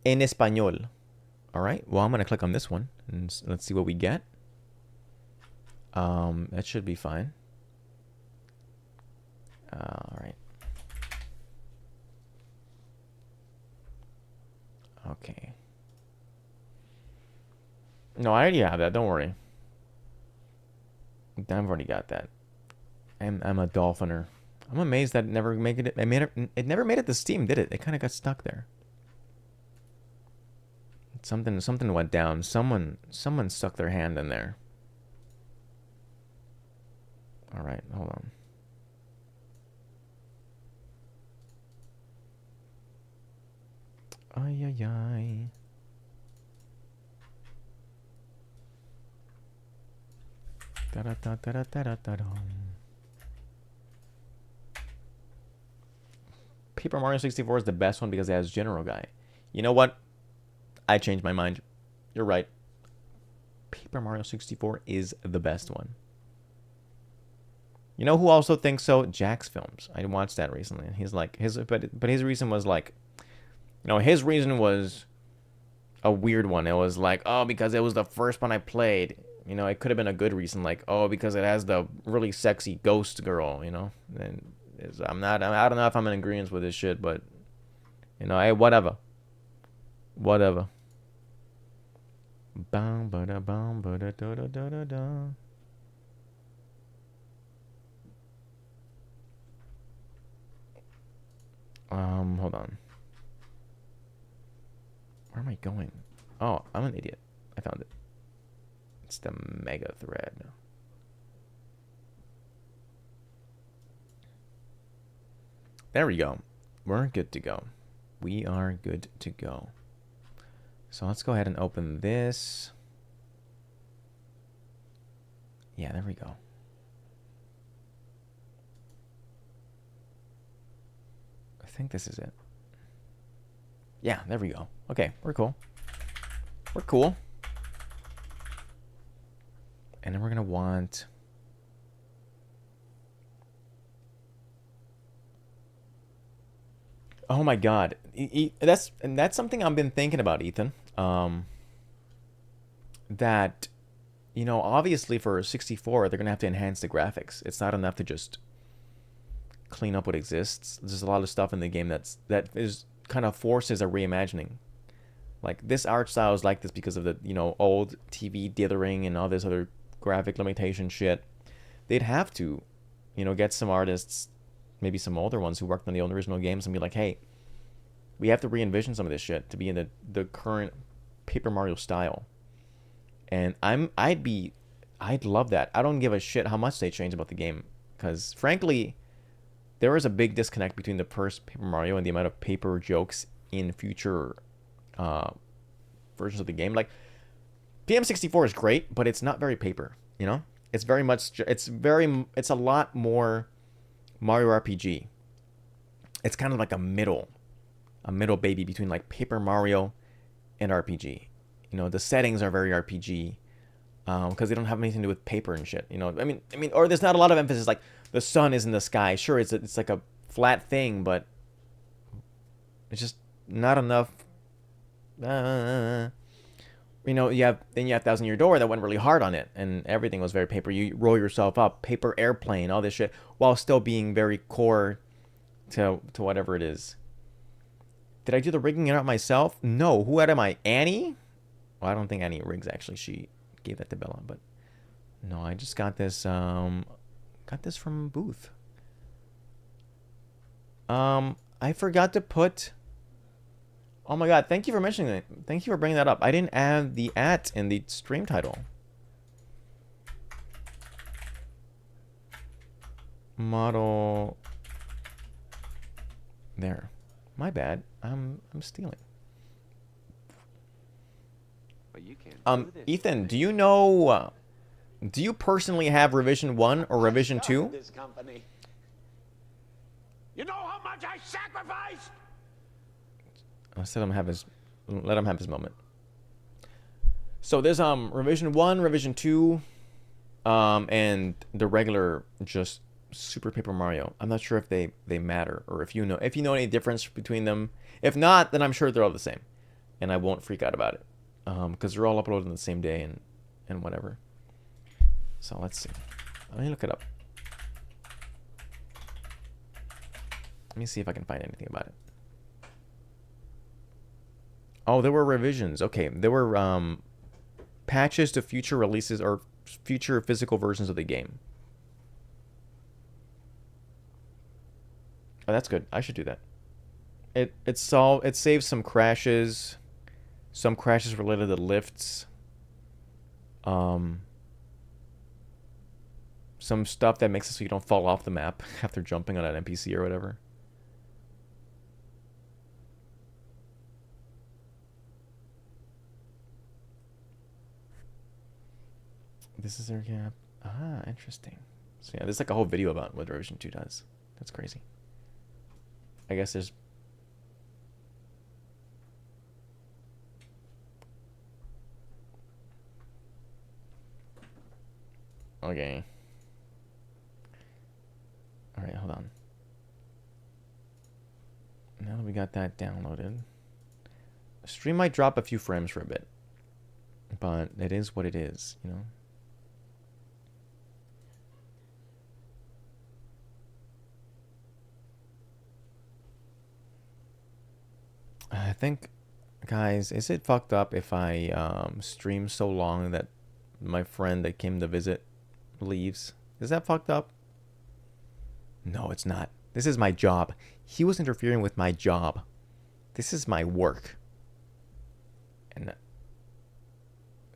en Español. Alright, well, I'm going to click on this one and let's see what we get. That should be fine. Alright. Okay. No, I already have that. Don't worry. I've already got that. I'm a dolphiner. I'm amazed that it never made it. It never made it to Steam, did it? It kind of got stuck there. Something went down. Someone stuck their hand in there. All right, hold on. Ay, ay, ay. Da da da da da da da da. Paper Mario 64 is the best one because it has General Guy. You know what? I changed my mind. You're right. Paper Mario 64 is the best one. You know who also thinks so? Jack's Films. I watched that recently, and he's like but his reason was like, you know, his reason was a weird one. It was like, oh, because it was the first one I played. You know, it could have been a good reason, like, oh, because it has the really sexy ghost girl, you know. And I don't know if I'm in agreement with this shit, but, you know, hey, whatever. Whatever. Bum ba da bum ba da da da da da da. Hold on. Where am I going? Oh, I'm an idiot. I found it. It's the mega thread. There we go. We're good to go. We are good to go. So let's go ahead and open this. Yeah, there we go. I think this is it. Yeah, there we go. Okay, we're cool. We're cool. And then we're gonna want... Oh my god. That's something I've been thinking about, Ethan. That, you know, obviously for 64, they're gonna have to enhance the graphics. It's not enough to just clean up what exists. There's a lot of stuff in the game that is kind of forces a reimagining. Like, this art style is like this because of the, you know, old TV dithering and all this other graphic limitation shit. They'd have to, you know, get some artists, maybe some older ones who worked on the old original games, and be like, hey, we have to re-envision some of this shit to be in the current Paper Mario style. And I'd love that. I don't give a shit how much they change about the game, because frankly, there is a big disconnect between the first Paper Mario and the amount of paper jokes in future versions of the game. Like, PM64 is great, but it's not very paper, you know? It's very much, it's a lot more Mario RPG. It's kind of like a middle baby between like Paper Mario and RPG. You know, the settings are very RPG, because they don't have anything to do with paper and shit. You know, I mean, or there's not a lot of emphasis. Like, the sun is in the sky. Sure, it's like a flat thing, but it's just not enough. You know, you have 1,000 Year Door that went really hard on it, and everything was very paper. You roll yourself up, paper airplane, all this shit, while still being very core to whatever it is. Did I do the rigging out myself? No. Who am I? Annie? Well, I don't think Annie rigs, actually. She gave that to Bella, but no, I just got this from Booth. I forgot to put... Oh my god, thank you for mentioning it. Thank you for bringing that up. I didn't add the @ in the stream title. Model... There. My bad. I'm stealing. But you can't do this. Ethan, do you know... do you personally have revision 1 or revision 2? This company. You know how much I sacrificed? Let's let him have his moment. So there's revision 1, revision 2, and the regular just Super Paper Mario. I'm not sure if they matter, or if you know any difference between them. If not, then I'm sure they're all the same, and I won't freak out about it, because they're all uploaded on the same day and whatever. So let's see. Let me look it up. Let me see if I can find anything about it. Oh, there were revisions. Okay, there were patches to future releases or future physical versions of the game. Oh, that's good. I should do that. It saves some crashes related to lifts. Some stuff that makes it so you don't fall off the map after jumping on an NPC or whatever. This is their gap. Ah, interesting. So yeah, there's like a whole video about what revision 2 does. That's crazy. I guess there's... Okay. Alright, hold on. Now that we got that downloaded, the stream might drop a few frames for a bit, but it is what it is, you know? I think Guys, is it fucked up if I stream so long that my friend that came to visit leaves? Is that fucked up? No, it's not. This is my job. He was interfering with my job. This is my work. And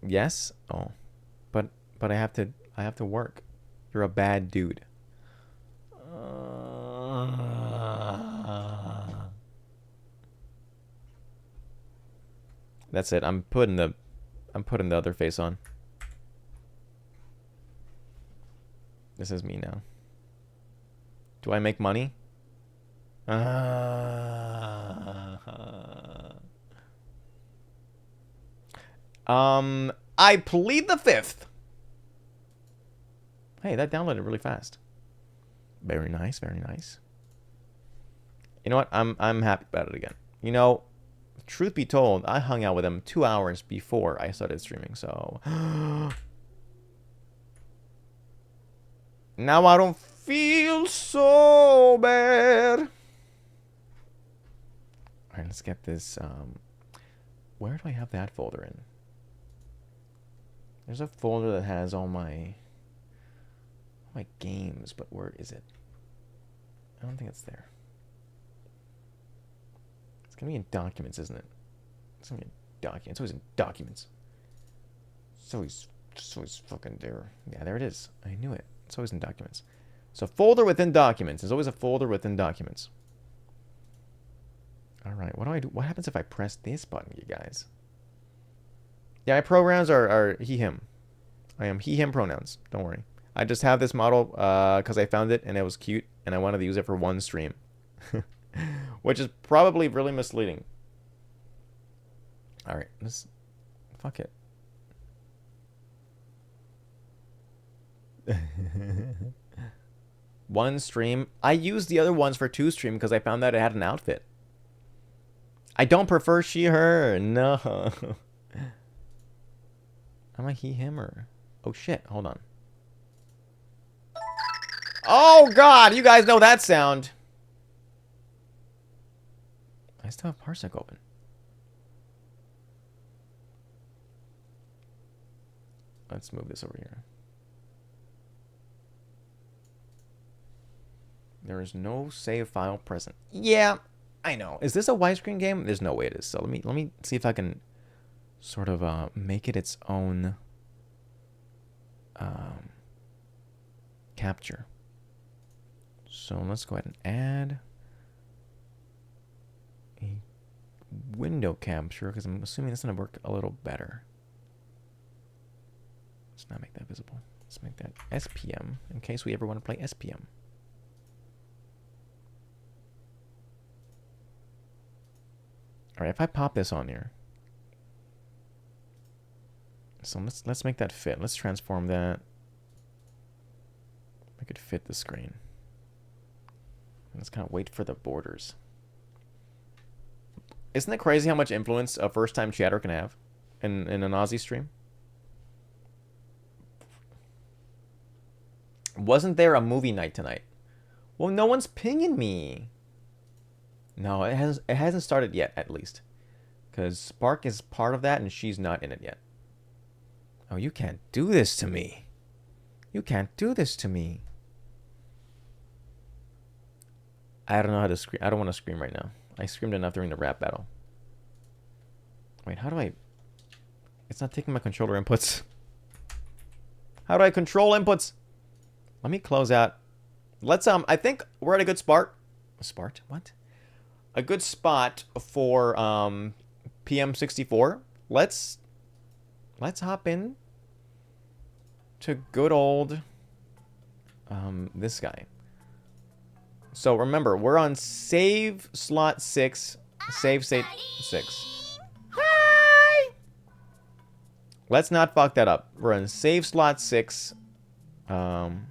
yes? Oh. But I have to work. You're a bad dude. That's it. I'm putting the other face on. This is me now. Do I make money? I plead the fifth. Hey, that downloaded really fast. Very nice, very nice. You know what? I'm happy about it again. You know, truth be told, I hung out with him 2 hours before I started streaming, so now I don't feel so bad. All right, let's get this. Where do I have that folder in? There's a folder that has all my games, but where is it? I don't think it's there. It's gonna be in documents, isn't it? It's gonna be in documents. It's always in documents. It's always fucking there. Yeah, there it is. I knew it. It's always in documents. So folder within documents. There's always a folder within documents. All right. What do I do? What happens if I press this button, you guys? Yeah, my pronouns are he, him. I am he, him pronouns. Don't worry. I just have this model because I found it and it was cute and I wanted to use it for one stream. Which is probably really misleading. All right. Fuck it. One stream. I used the other ones for 2 stream because I found that it had an outfit. I don't prefer she, her. No. Am I he, him, or? Oh shit, hold on. Oh god, you guys know that sound. I still have Parsec open. Let's move this over here. There is no save file present. Yeah, I know. Is this a widescreen game? There's no way it is. So let me see if I can sort of make it its own capture. So let's go ahead and add a window capture because I'm assuming it's going to work a little better. Let's not make that visible. Let's make that SPM in case we ever want to play SPM. All right, if I pop this on here. So let's make that fit. Let's transform that. Make it fit the screen. Let's kind of wait for the borders. Isn't it crazy how much influence a first-time chatter can have in an Aussie stream? Wasn't there a movie night tonight? Well, no one's pinging me. No, it hasn't started yet, at least. Because Spark is part of that, and she's not in it yet. Oh, you can't do this to me. You can't do this to me. I don't know how to scream. I don't want to scream right now. I screamed enough during the rap battle. Wait, how do I... It's not taking my controller inputs. How do I control inputs? Let me close out. Let's, I think we're at a good spot. Spart? What? A good spot for, PM64. Let's hop in to good old, this guy. So remember, we're on save slot 6, save state 6. Hi! Let's not fuck that up. We're on save slot 6, and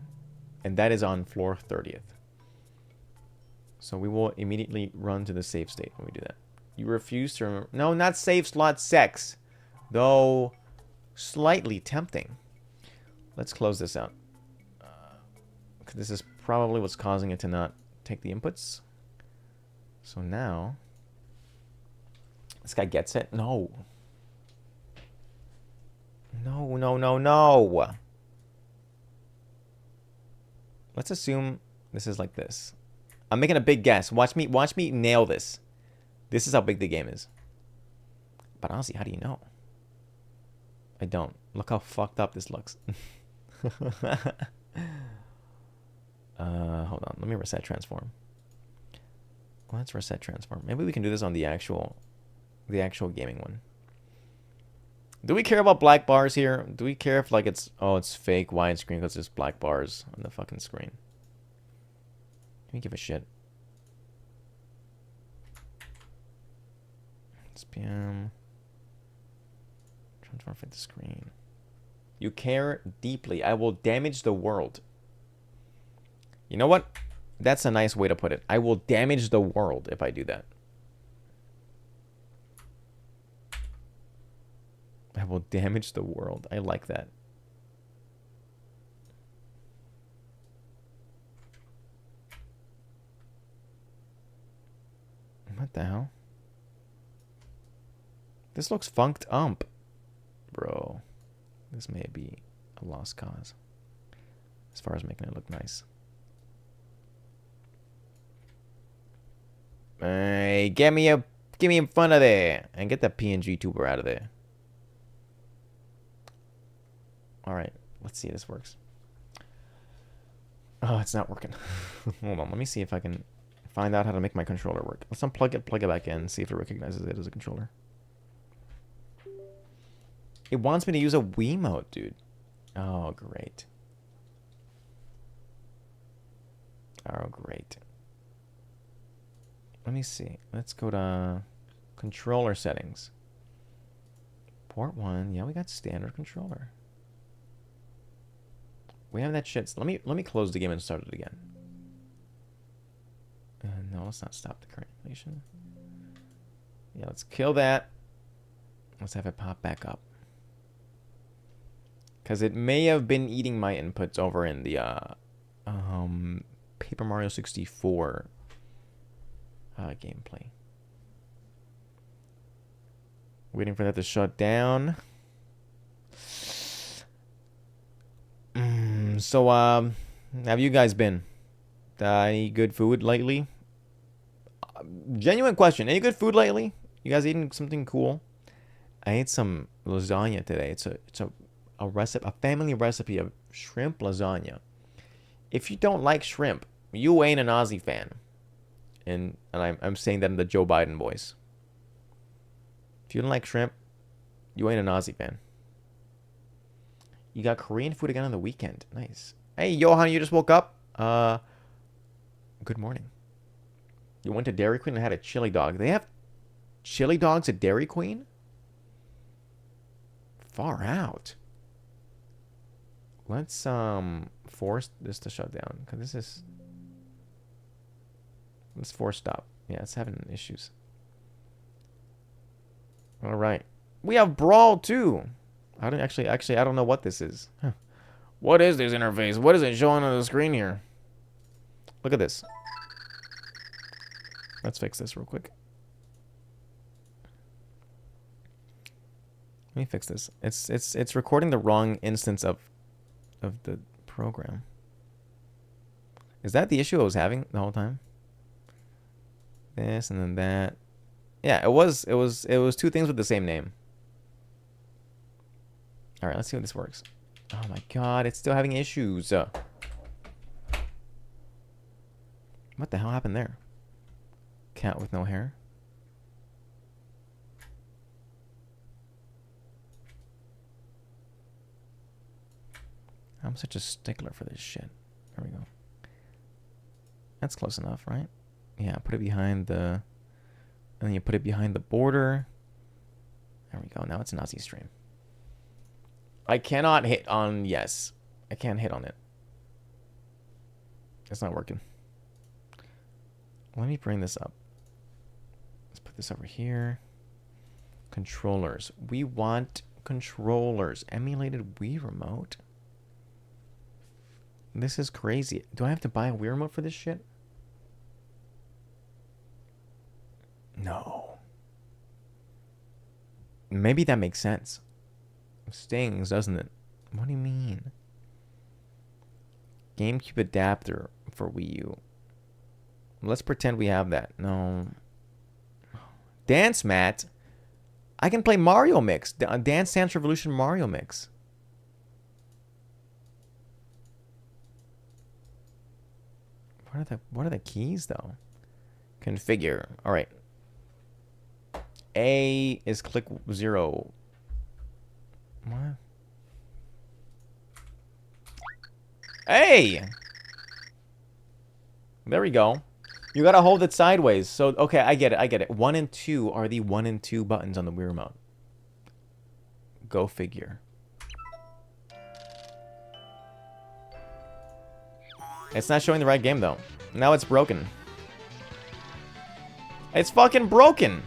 that is on floor 30th. So we will immediately run to the save state when we do that. You refuse to remember. No, not save slot 6. Though slightly tempting. Let's close this out. This is probably what's causing it to not take the inputs. So now This guy gets it? No. No, no, no, no. Let's assume this is like this. I'm making a big guess. Watch me nail this. This is how big the game is. But honestly, how do you know? I don't. Look how fucked up this looks. Hold on. Let me reset transform. Let's reset transform. Maybe we can do this on the actual gaming one. Do we care about black bars here? Do we care if like it's fake widescreen because there's black bars on the fucking screen? Can we give a shit? SPM. Transform fit the screen. You care deeply. I will damage the world. You know what? That's a nice way to put it. I will damage the world if I do that. I will damage the world. I like that. What the hell? This looks funked up. Bro. This may be a lost cause. As far as making it look nice. Hey, get me in front of there. And get that PNG tuber out of there. Alright, let's see if this works. Oh, it's not working. Hold on, let me see if I can find out how to make my controller work. Let's unplug it, plug it back in, see if it recognizes it as a controller. It wants me to use a Wiimote, dude. Oh, great. Oh, great. Let me see. Let's go to controller settings. Port 1. Yeah, we got standard controller. We have that shit. So let me close the game and start it again. No, let's not stop the current animation. Yeah, let's kill that. Let's have it pop back up. Because it may have been eating my inputs over in the Paper Mario 64 gameplay. Waiting for that to shut down. So, have you guys been? Any good food lately? Genuine question. Any good food lately? You guys eating something cool? I ate some lasagna today. It's a recipe, a family recipe of shrimp lasagna. If you don't like shrimp, you ain't an Aussie fan. And I'm saying that in the Joe Biden voice. If you don't like shrimp, you ain't an Aussie fan. You got Korean food again on the weekend. Nice. Hey, Johan, you just woke up? Good morning. You went to Dairy Queen and had a chili dog. They have chili dogs at Dairy Queen? Far out. Let's force this to shut down. Because this is... Let's force stop. Yeah, it's having issues. Alright. We have Brawl too. I don't actually I don't know what this is. Huh. What is this interface? What is it showing on the screen here? Look at this. Let's fix this real quick. Let me fix this. It's recording the wrong instance of the program. Is that the issue I was having the whole time? This and then that. Yeah, it was two things with the same name. All right, let's see how this works. Oh my god, it's still having issues. What the hell happened there? Cat with no hair. I'm such a stickler for this shit. There we go. That's close enough, right? Yeah, put it behind the... And then you put it behind the border. There we go. Now it's an Aussie stream. I cannot hit on yes. I can't hit on it. It's not working. Let me bring this up. Let's put this over here. Controllers. We want controllers. Emulated Wii remote. This is crazy. Do I have to buy a Wii remote for this shit? No. Maybe that makes sense. Stings, doesn't it? What do you mean? GameCube adapter for Wii U. Let's pretend we have that. No. Dance Mat? I can play Mario Mix. Dance Dance Revolution Mario Mix. What are the keys though? Configure. All right. A is click 0. What? Hey! There we go. You gotta hold it sideways. So, okay, I get it. 1 and 2 are the 1 and 2 buttons on the Wii Remote. Go figure. It's not showing the right game, though. Now it's broken. It's fucking broken!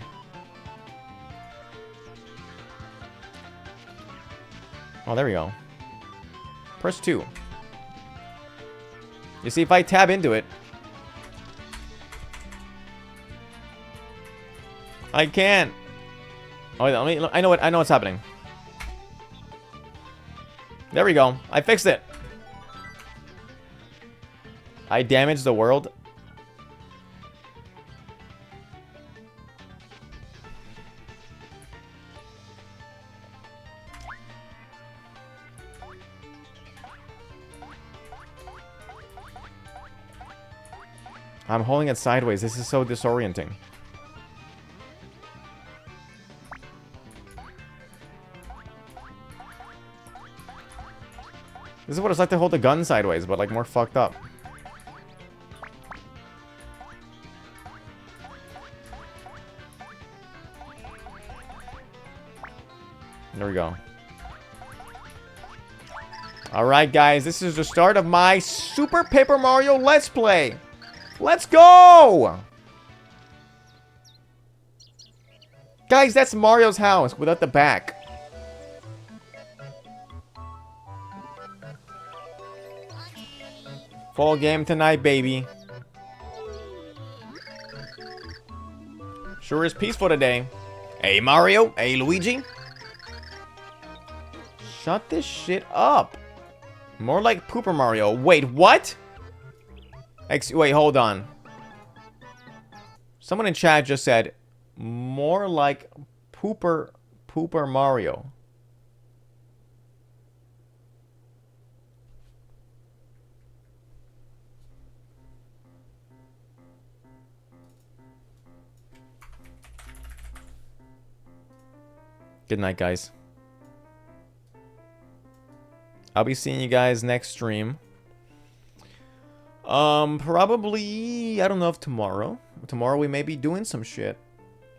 Oh, there we go. Press 2. You see, if I tab into it... I can't. Oh, I know what's happening. There we go. I fixed it. I damaged the world. I'm holding it sideways. This is so disorienting. This is what it's like to hold the gun sideways, but like more fucked up. There we go. Alright guys, this is the start of my Super Paper Mario Let's Play. Let's go! Guys, that's Mario's house without the back. Full game tonight, baby. Sure is peaceful today. Hey, Mario. Hey, Luigi. Shut this shit up. More like Pooper Mario. Wait, what? Wait, hold on. Someone in chat just said, more like Pooper Mario. Good night, guys. I'll be seeing you guys next stream. Probably, I don't know if tomorrow. Tomorrow we may be doing some shit.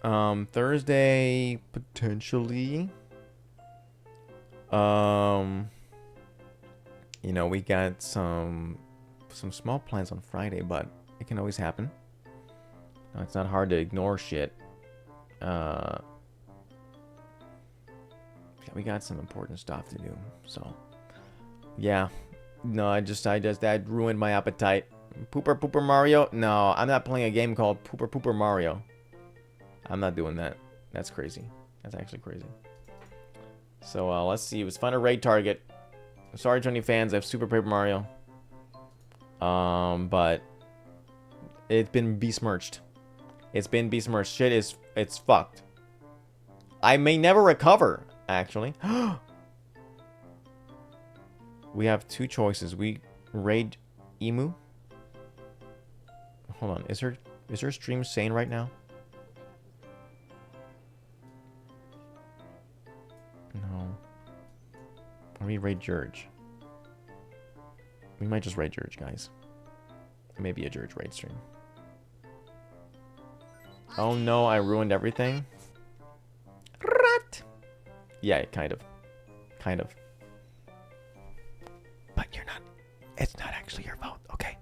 Thursday, potentially. You know, we got some small plans on Friday, but it can always happen. It's not hard to ignore shit. We got some important stuff to do, so yeah. No, that ruined my appetite. Pooper Mario? No, I'm not playing a game called Pooper Mario. I'm not doing that. That's crazy. That's actually crazy. So let's see. It was fun to raid Target. Sorry to any fans of Super Paper Mario. But it's been besmirched. It's been besmirched. Shit is, it's fucked. I may never recover, actually. We have two choices. We raid Emu. Hold on. Is her stream sane right now? No. Or we raid Jurge. We might just raid Jurge, guys. Maybe a Jurge raid stream. Oh no, I ruined everything. Yeah, kind of. Kind of. But you're not... It's not actually your fault, okay?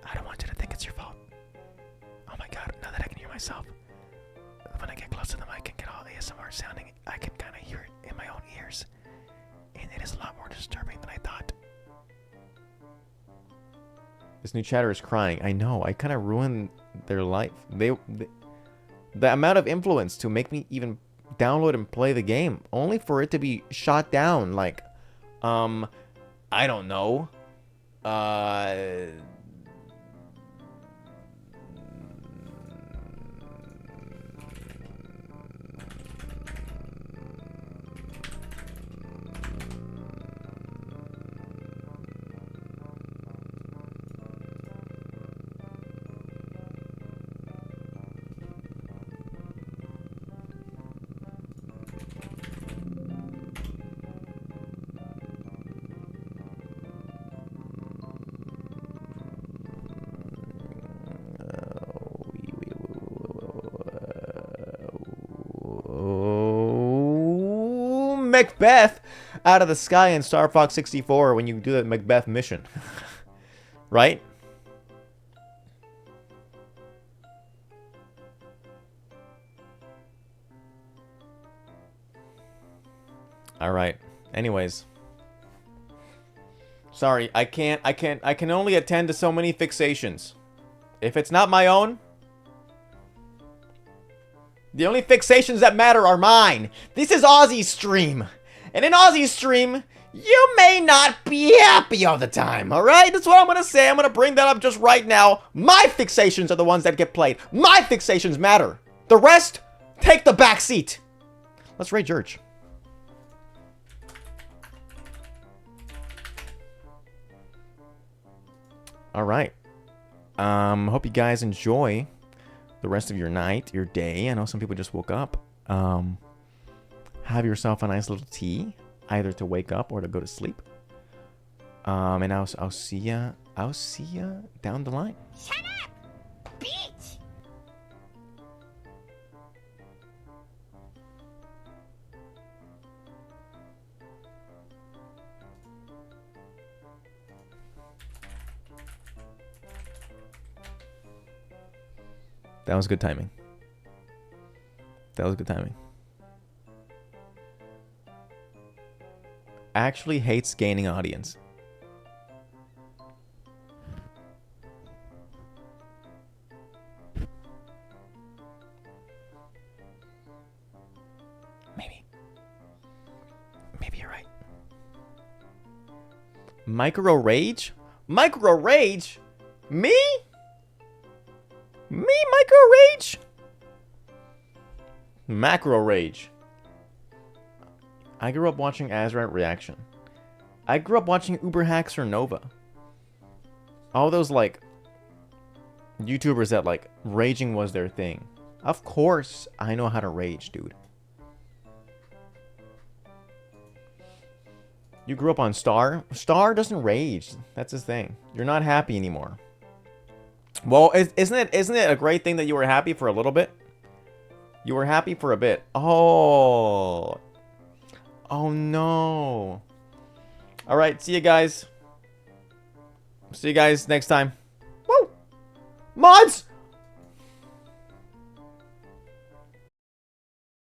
I don't want you to think it's your fault. Oh my god, now that I can hear myself. When I get close to the mic and get all ASMR sounding, I can kind of hear it in my own ears. And it is a lot more disturbing than I thought. This new chatter is crying. I know, I kind of ruined their life. The amount of influence to make me even download and play the game, only for it to be shot down. Like, I don't know. Macbeth out of the sky in Star Fox 64 when you do that Macbeth mission. Right? All right. Anyways. Sorry, I can only attend to so many fixations. If it's not my own, the only fixations that matter are mine. This is Ozzy's stream. And in Ozzy's stream, you may not be happy all the time, alright? That's what I'm gonna say. I'm gonna bring that up just right now. My fixations are the ones that get played. My fixations matter. The rest, take the back seat. Let's raid Church. Alright. Hope you guys enjoy the rest of your night, your day. I know some people just woke up. Have yourself a nice little tea, either to wake up or to go to sleep. And I'll see ya. I'll see ya down the line. Shut up, bitch! That was good timing. That was good timing. Actually hates gaining audience. Maybe you're right. Micro rage? Micro rage? Me? Me, micro rage? Macro rage. I grew up watching Azrat Reaction. I grew up watching Uber Haxer Nova. All those, like, YouTubers that, like, raging was their thing. Of course, I know how to rage, dude. You grew up on Star? Star doesn't rage. That's his thing. You're not happy anymore. Well, isn't it a great thing that you were happy for a little bit? You were happy for a bit. Oh. Oh, no. All right, see you guys. See you guys next time. Woo! Mods!